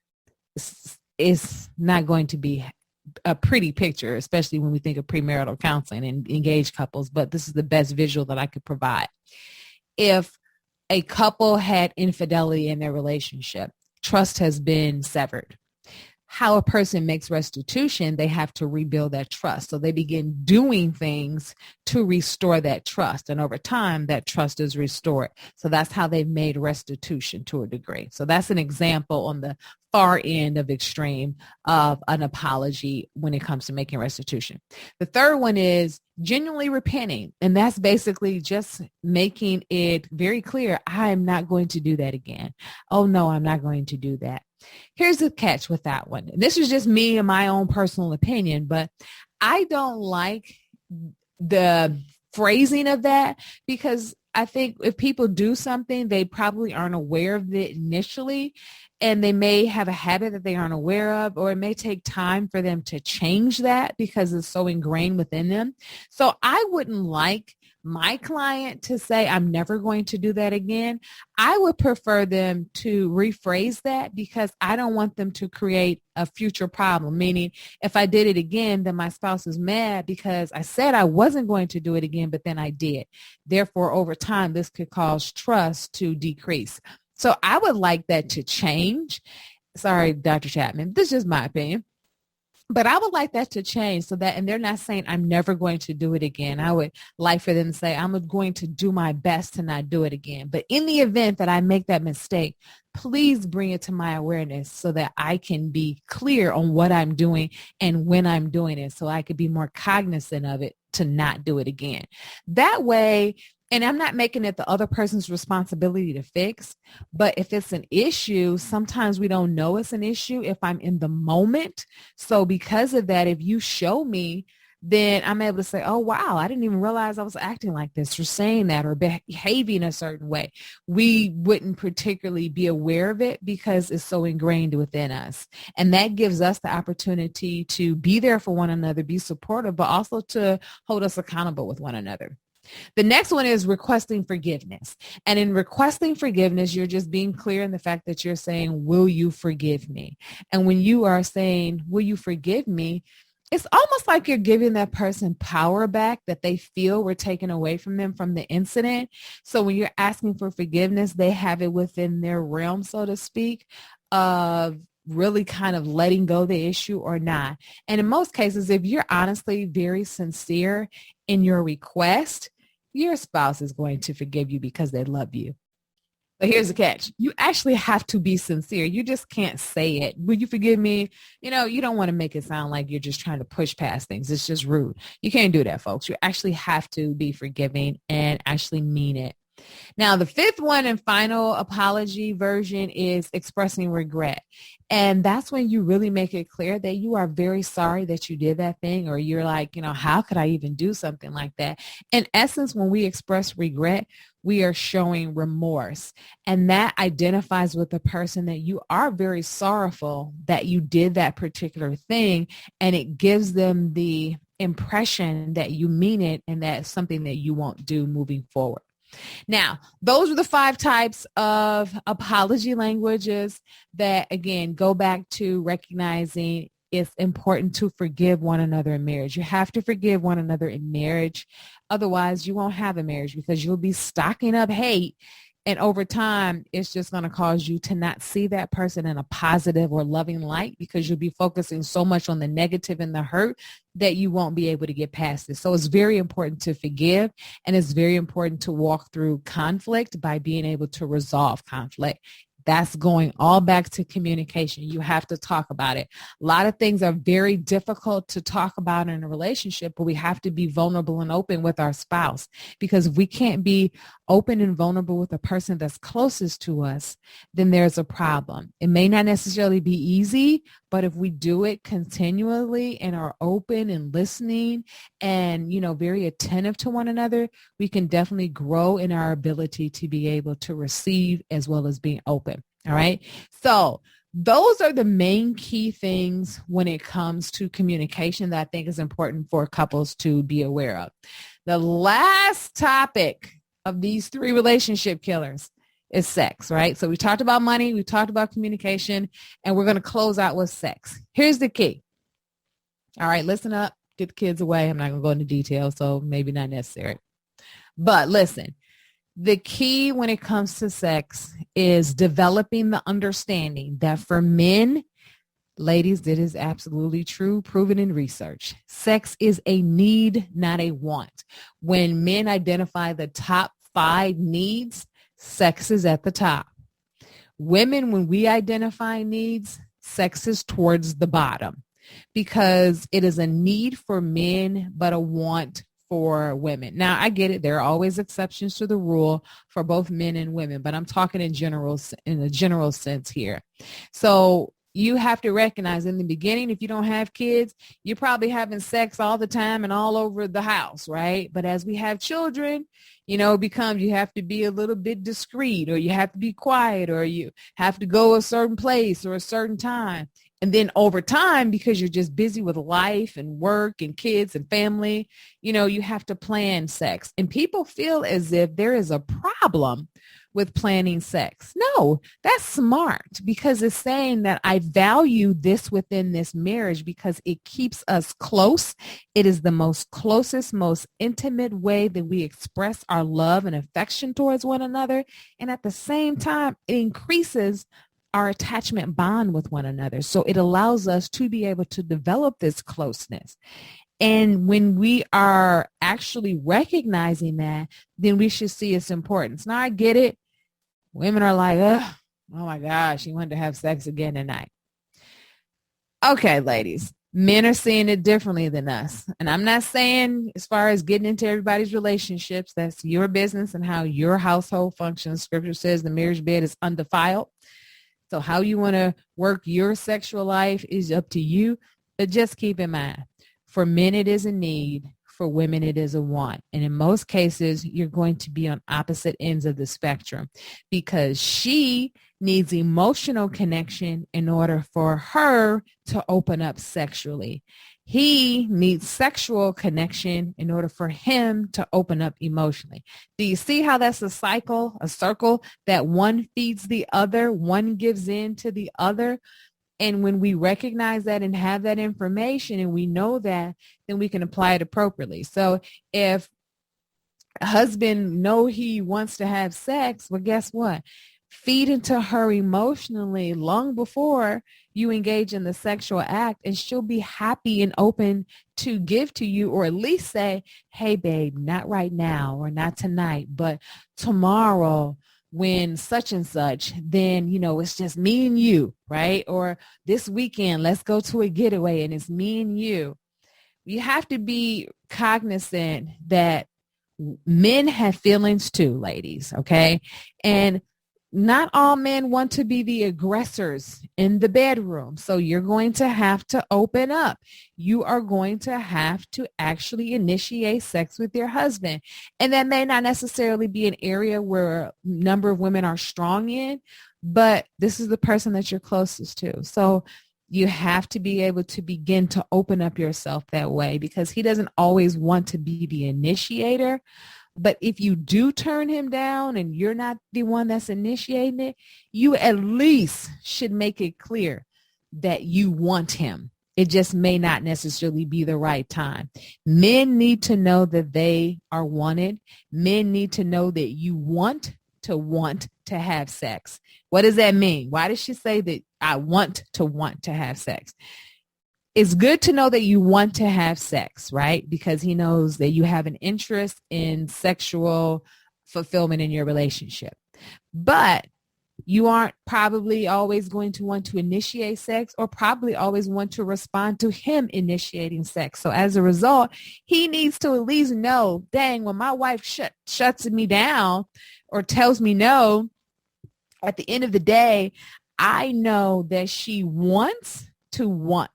It's not going to be a pretty picture, especially when we think of premarital counseling and engaged couples, but this is the best visual that I could provide. If a couple had infidelity in their relationship, trust has been severed. How a person makes restitution, they have to rebuild that trust. So they begin doing things to restore that trust. And over time, that trust is restored. So that's how they've made restitution to a degree. So that's an example on the far end of extreme of an apology when it comes to making restitution. The third one is genuinely repenting. And that's basically just making it very clear, I'm not going to do that again. Oh no, I'm not going to do that. Here's the catch with that one. This is just me and my own personal opinion, but I don't like the phrasing of that because I think if people do something, they probably aren't aware of it initially, and they may have a habit that they aren't aware of, or it may take time for them to change that because it's so ingrained within them. So I wouldn't like my client to say, I'm never going to do that again. I would prefer them to rephrase that because I don't want them to create a future problem. Meaning if I did it again, then my spouse is mad because I said I wasn't going to do it again, but then I did. Therefore, over time, this could cause trust to decrease. So I would like that to change. Sorry, Dr. Chapman, this is just my opinion. But I would like that to change so that, and they're not saying I'm never going to do it again. I would like for them to say I'm going to do my best to not do it again. But in the event that I make that mistake, please bring it to my awareness so that I can be clear on what I'm doing and when I'm doing it, so I could be more cognizant of it to not do it again. That way, and I'm not making it the other person's responsibility to fix, but if it's an issue, sometimes we don't know it's an issue if I'm in the moment. So because of that, if you show me, then I'm able to say, oh, wow, I didn't even realize I was acting like this or saying that or behaving a certain way. We wouldn't particularly be aware of it because it's so ingrained within us. And that gives us the opportunity to be there for one another, be supportive, but also to hold us accountable with one another. The next one is requesting forgiveness. And in requesting forgiveness, you're just being clear in the fact that you're saying, will you forgive me? And when you are saying, will you forgive me? It's almost like you're giving that person power back that they feel were taken away from them from the incident. So when you're asking for forgiveness, they have it within their realm, so to speak, of really kind of letting go the issue or not. And in most cases, if you're honestly very sincere in your request, your spouse is going to forgive you because they love you. But here's the catch. You actually have to be sincere. You just can't say it. Will you forgive me? You don't want to make it sound like you're just trying to push past things. It's just rude. You can't do that, folks. You actually have to be forgiving and actually mean it. Now, the fifth one and final apology version is expressing regret. And that's when you really make it clear that you are very sorry that you did that thing, or you're like, how could I even do something like that? In essence, when we express regret, we are showing remorse. And that identifies with the person that you are very sorrowful that you did that particular thing. And it gives them the impression that you mean it and that's something that you won't do moving forward. Now, those are the 5 types of apology languages that, again, go back to recognizing it's important to forgive one another in marriage. You have to forgive one another in marriage. Otherwise, you won't have a marriage because you'll be stocking up hate. And over time, it's just going to cause you to not see that person in a positive or loving light because you'll be focusing so much on the negative and the hurt that you won't be able to get past it. So it's very important to forgive, and it's very important to walk through conflict by being able to resolve conflict. That's going all back to communication. You have to talk about it. A lot of things are very difficult to talk about in a relationship, but we have to be vulnerable and open with our spouse, because if we can't be open and vulnerable with the person that's closest to us, then there's a problem. It may not necessarily be easy, but if we do it continually and are open and listening and, very attentive to one another, we can definitely grow in our ability to be able to receive as well as being open. All right. So those are the main key things when it comes to communication that I think is important for couples to be aware of. The last topic of these 3 relationship killers is sex, right? So we talked about money, we talked about communication, and we're going to close out with sex. Here's the key. All right, listen up, get the kids away. I'm not going to go into detail, so maybe not necessary. But listen, the key when it comes to sex is developing the understanding that for men, ladies, that is absolutely true, proven in research. Sex is a need, not a want. When men identify the top 5 needs, sex is at the top. Women, when we identify needs, sex is towards the bottom because it is a need for men, but a want for women. Now, I get it. There are always exceptions to the rule for both men and women, but I'm talking in a general sense here. So you have to recognize in the beginning, if you don't have kids, you're probably having sex all the time and all over the house, right? But as we have children, it becomes you have to be a little bit discreet, or you have to be quiet, or you have to go a certain place or a certain time. And then over time, because you're just busy with life and work and kids and family, you have to plan sex. And people feel as if there is a problem with planning sex. No, that's smart, because it's saying that I value this within this marriage because it keeps us close. It is the most closest, most intimate way that we express our love and affection towards one another. And at the same time, it increases our attachment bond with one another. So it allows us to be able to develop this closeness. And when we are actually recognizing that, then we should see its importance. Now, I get it. Women are like, oh my gosh, she wanted to have sex again tonight. Okay, ladies, men are seeing it differently than us. And I'm not saying as far as getting into everybody's relationships, that's your business and how your household functions. Scripture says the marriage bed is undefiled. So how you want to work your sexual life is up to you. But just keep in mind, for men, it is a need. For women, it is a want. And in most cases, you're going to be on opposite ends of the spectrum, because she needs emotional connection in order for her to open up sexually. He needs sexual connection in order for him to open up emotionally. Do you see how that's a circle that one feeds the other, one gives in to the other? And when we recognize that and have that information and we know that, then we can apply it appropriately. So if a husband know he wants to have sex, well, guess what? Feed into her emotionally long before you engage in the sexual act, and she'll be happy and open to give to you, or at least say, hey, babe, not right now or not tonight, but tomorrow when such and such, then, it's just me and you, right? Or this weekend, let's go to a getaway and it's me and you. You have to be cognizant that Men have feelings too, ladies. Okay. And not all men want to be the aggressors in the bedroom. So you're going to have to open up. You are going to have to actually initiate sex with your husband. And that may not necessarily be an area where a number of women are strong in, but this is the person that you're closest to. So you have to be able to begin to open up yourself that way, because he doesn't always want to be the initiator. But if you do turn him down and you're not the one that's initiating it, you at least should make it clear that you want him. It just may not necessarily be the right time. Men need to know that they are wanted. Men need to know that you want to have sex. What does that mean? Why does she say that I want to have sex? It's good to know that you want to have sex, right? Because he knows that you have an interest in sexual fulfillment in your relationship. But you aren't probably always going to want to initiate sex, or probably always want to respond to him initiating sex. So as a result, he needs to at least know, dang, when my wife shuts me down or tells me no, at the end of the day, I know that she wants to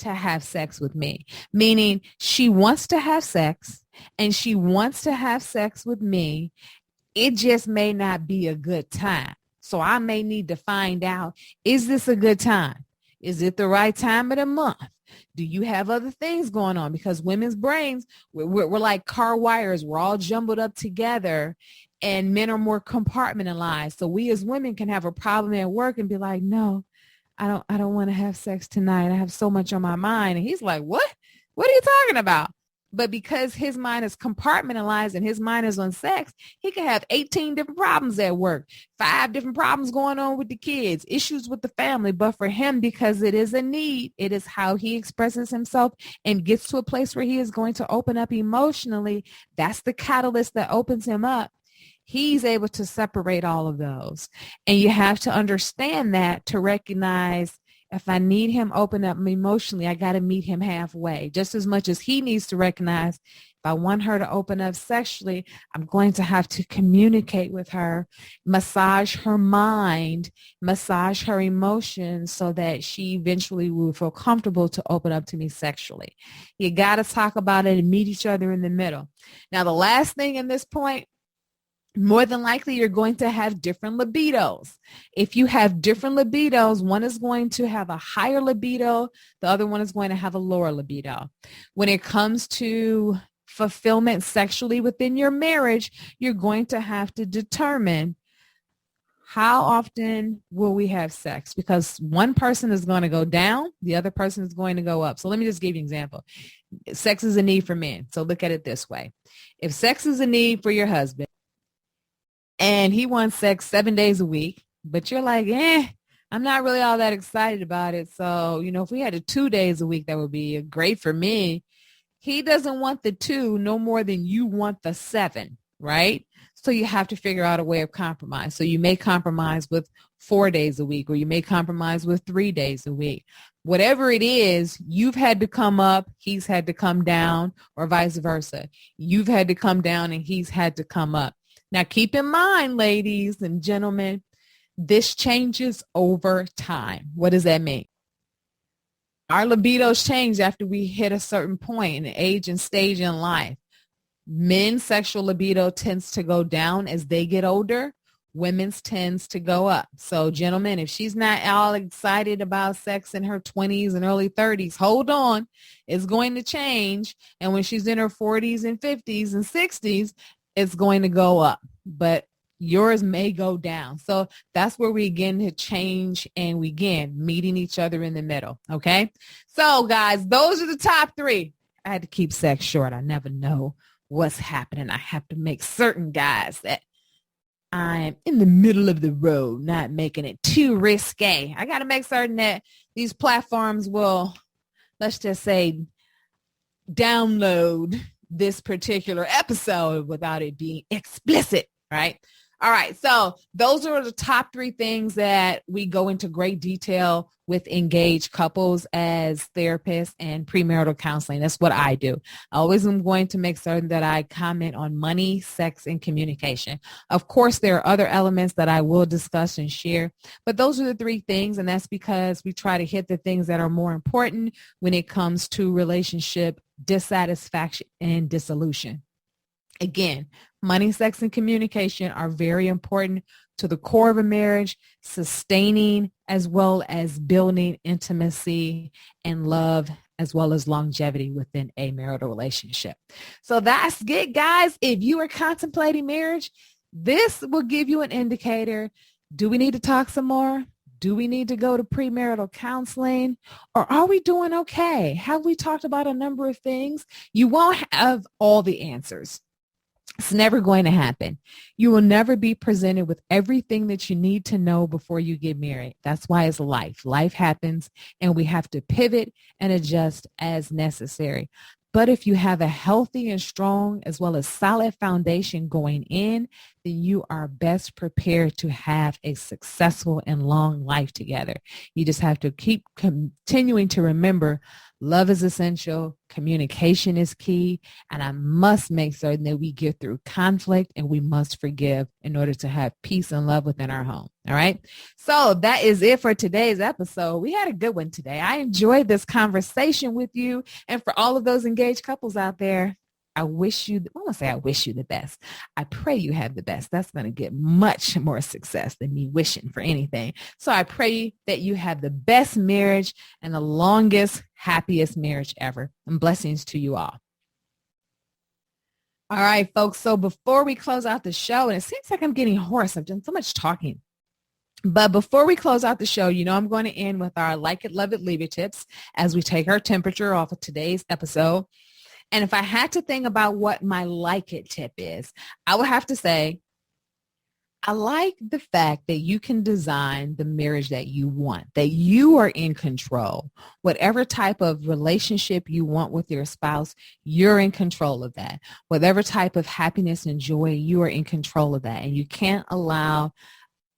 have sex with me, meaning she wants to have sex and she wants to have sex with me. It just may not be a good time. So I may need to find out, is this a good time? Is it the right time of the month? Do you have other things going on? Because women's brains, we're like car wires. We're all jumbled up together, and men are more compartmentalized. So we as women can have a problem at work and be like, no, I don't want to have sex tonight. I have so much on my mind. And he's like, what? What are you talking about? But because his mind is compartmentalized and his mind is on sex, he can have 18 different problems at work, 5 different problems going on with the kids, issues with the family. But for him, because it is a need, it is how he expresses himself and gets to a place where he is going to open up emotionally. That's the catalyst that opens him up. He's able to separate all of those. And you have to understand that to recognize, if I need him open up emotionally, I got to meet him halfway. Just as much as he needs to recognize, if I want her to open up sexually, I'm going to have to communicate with her, massage her mind, massage her emotions, so that she eventually will feel comfortable to open up to me sexually. You got to talk about it and meet each other in the middle. Now, the last thing in this point, more than likely, you're going to have different libidos. If you have different libidos, one is going to have a higher libido. The other one is going to have a lower libido. When it comes to fulfillment sexually within your marriage, you're going to have to determine, how often will we have sex? Because one person is going to go down, the other person is going to go up. So let me just give you an example. Sex is a need for men. So look at it this way. If sex is a need for your husband, and he wants sex 7 days a week, but you're like, I'm not really all that excited about it. So, if we had it 2 days a week, that would be great for me. He doesn't want the 2 no more than you want the 7, right? So you have to figure out a way of compromise. So you may compromise with 4 days a week, or you may compromise with 3 days a week. Whatever it is, you've had to come up, he's had to come down, or vice versa. You've had to come down and he's had to come up. Now, keep in mind, ladies and gentlemen, this changes over time. What does that mean? Our libidos change after we hit a certain point in age and stage in life. Men's sexual libido tends to go down as they get older. Women's tends to go up. So, gentlemen, if she's not all excited about sex in her 20s and early 30s, hold on. It's going to change. And when she's in her 40s and 50s and 60s, it's going to go up, but yours may go down. So that's where we begin to change, and we begin meeting each other in the middle. Okay. So guys, those are the top 3. I had to keep sex short. I never know what's happening. I have to make certain, guys, that I'm in the middle of the road, not making it too risque. I got to make certain that these platforms will, let's just say, download this particular episode without it being explicit, right? All right. So those are the top 3 things that we go into great detail with engaged couples as therapists and premarital counseling. That's what I do. I always am going to make certain that I comment on money, sex, and communication. Of course, there are other elements that I will discuss and share, but those are the 3 things. And that's because we try to hit the things that are more important when it comes to relationship dissatisfaction and dissolution. Again, money, sex, and communication are very important to the core of a marriage, sustaining as well as building intimacy and love, as well as longevity within a marital relationship. So that's it, guys. If you are contemplating marriage, this will give you an indicator. Do we need to talk some more? Do we need to go to premarital counseling? Or are we doing okay? Have we talked about a number of things? You won't have all the answers. It's never going to happen. You will never be presented with everything that you need to know before you get married. That's why it's life. Life happens, and we have to pivot and adjust as necessary. But if you have a healthy and strong as well as solid foundation going in, then you are best prepared to have a successful and long life together. You just have to keep continuing to remember love is essential, communication is key, and I must make certain that we get through conflict and we must forgive in order to have peace and love within our home. All right. So that is it for today's episode. We had a good one today. I enjoyed this conversation with you. And for all of those engaged couples out there, I wish you the best. I pray you have the best. That's going to get much more success than me wishing for anything. So I pray that you have the best marriage and the longest, happiest marriage ever. And blessings to you all. All right, folks. So before we close out the show, and it seems like I'm getting hoarse. I've done so much talking. But before we close out the show, I'm going to end with our like it, love it, leave it tips as we take our temperature off of today's episode. And if I had to think about what my like it tip is, I would have to say, I like the fact that you can design the marriage that you want, that you are in control. Whatever type of relationship you want with your spouse, you're in control of that. Whatever type of happiness and joy, you are in control of that. And you can't allow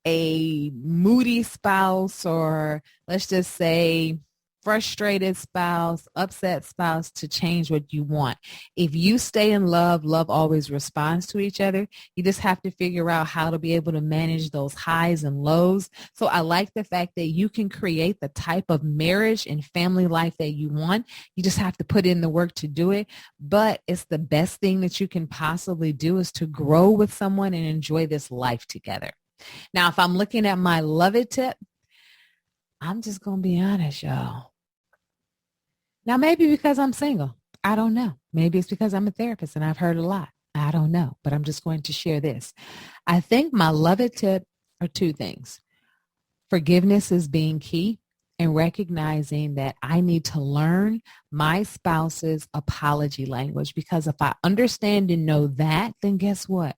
a moody spouse, or let's just say frustrated spouse, upset spouse, to change what you want. If you stay in love, love always responds to each other. You just have to figure out how to be able to manage those highs and lows. So I like the fact that you can create the type of marriage and family life that you want. You just have to put in the work to do it. But it's the best thing that you can possibly do is to grow with someone and enjoy this life together. Now, if I'm looking at my love it tip, I'm just going to be honest, y'all. Now, maybe because I'm single, I don't know. Maybe it's because I'm a therapist and I've heard a lot. I don't know, but I'm just going to share this. I think my love it tip are 2 things. Forgiveness is being key, and recognizing that I need to learn my spouse's apology language, because if I understand and know that, then guess what?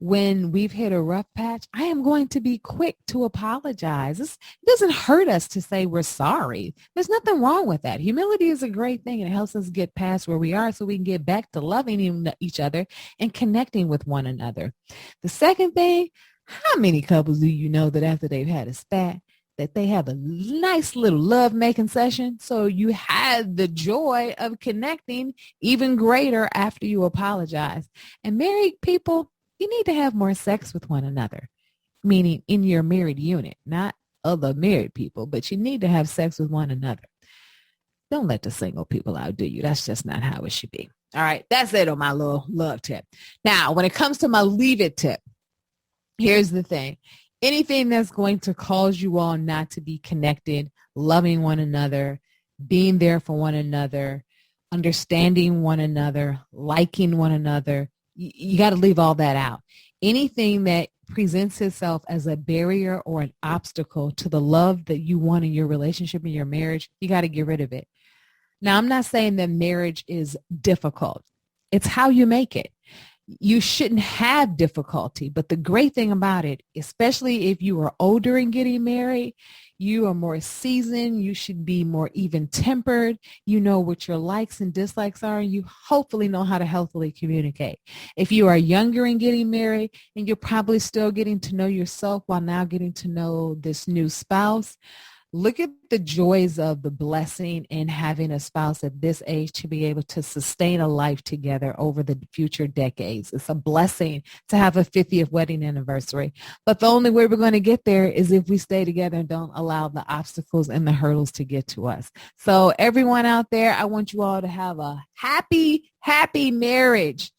When we've hit a rough patch, I am going to be quick to apologize. It doesn't hurt us to say we're sorry. There's nothing wrong with that. Humility is a great thing, and it helps us get past where we are so we can get back to loving each other and connecting with one another. The second thing, how many couples do you know that after they've had a spat, that they have a nice little love-making session, so you had the joy of connecting even greater after you apologize? And married people, you need to have more sex with one another, meaning in your married unit, not other married people, but you need to have sex with one another. Don't let the single people outdo you. That's just not how it should be. All right, that's it on my little love tip. Now, when it comes to my leave it tip, here's the thing. Anything that's going to cause you all not to be connected, loving one another, being there for one another, understanding one another, liking one another, you got to leave all that out. Anything that presents itself as a barrier or an obstacle to the love that you want in your relationship, in your marriage, you got to get rid of it. Now, I'm not saying that marriage is difficult. It's how you make it. You shouldn't have difficulty, but the great thing about it, especially if you are older and getting married, You are more seasoned. You should be more even tempered. You know what your likes and dislikes are, and you hopefully know how to healthily communicate. If you are younger and getting married, and you're probably still getting to know yourself while now getting to know this new spouse, look at the joys of the blessing in having a spouse at this age to be able to sustain a life together over the future decades. It's a blessing to have a 50th wedding anniversary. But the only way we're going to get there is if we stay together and don't allow the obstacles and the hurdles to get to us. So everyone out there, I want you all to have a happy, happy marriage.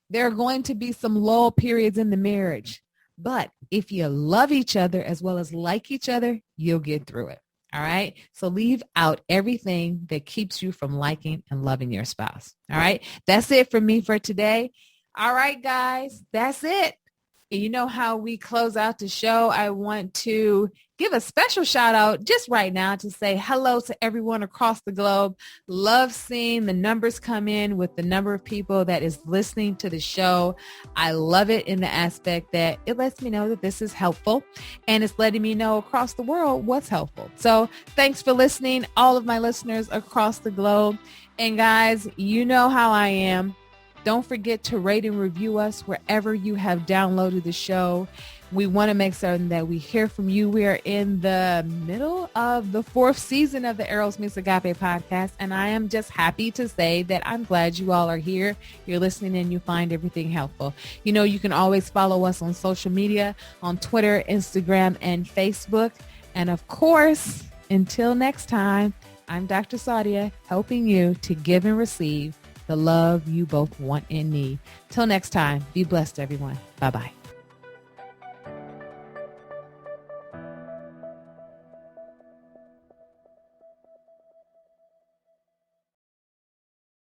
There are going to be some lull periods in the marriage. But if you love each other as well as like each other, you'll get through it. All right. So leave out everything that keeps you from liking and loving your spouse. All right. That's it for me for today. All right, guys, that's it. And you know how we close out the show. I want to give a special shout out just right now to say hello to everyone across the globe. Love seeing the numbers come in with the number of people that is listening to the show. I love it in the aspect that it lets me know that this is helpful, and it's letting me know across the world what's helpful. So thanks for listening, all of my listeners across the globe. And guys, you know how I am. Don't forget to rate and review us wherever you have downloaded the show. We want to make certain that we hear from you. We are in the middle of the 4th season of the Eros Meets Agape podcast, and I am just happy to say that I'm glad you all are here. You're listening and you find everything helpful. You know, you can always follow us on social media, on Twitter, Instagram, and Facebook. And of course, until next time, I'm Dr. Sadia, helping you to give and receive the love you both want and need. Till next time, be blessed, everyone. Bye-bye.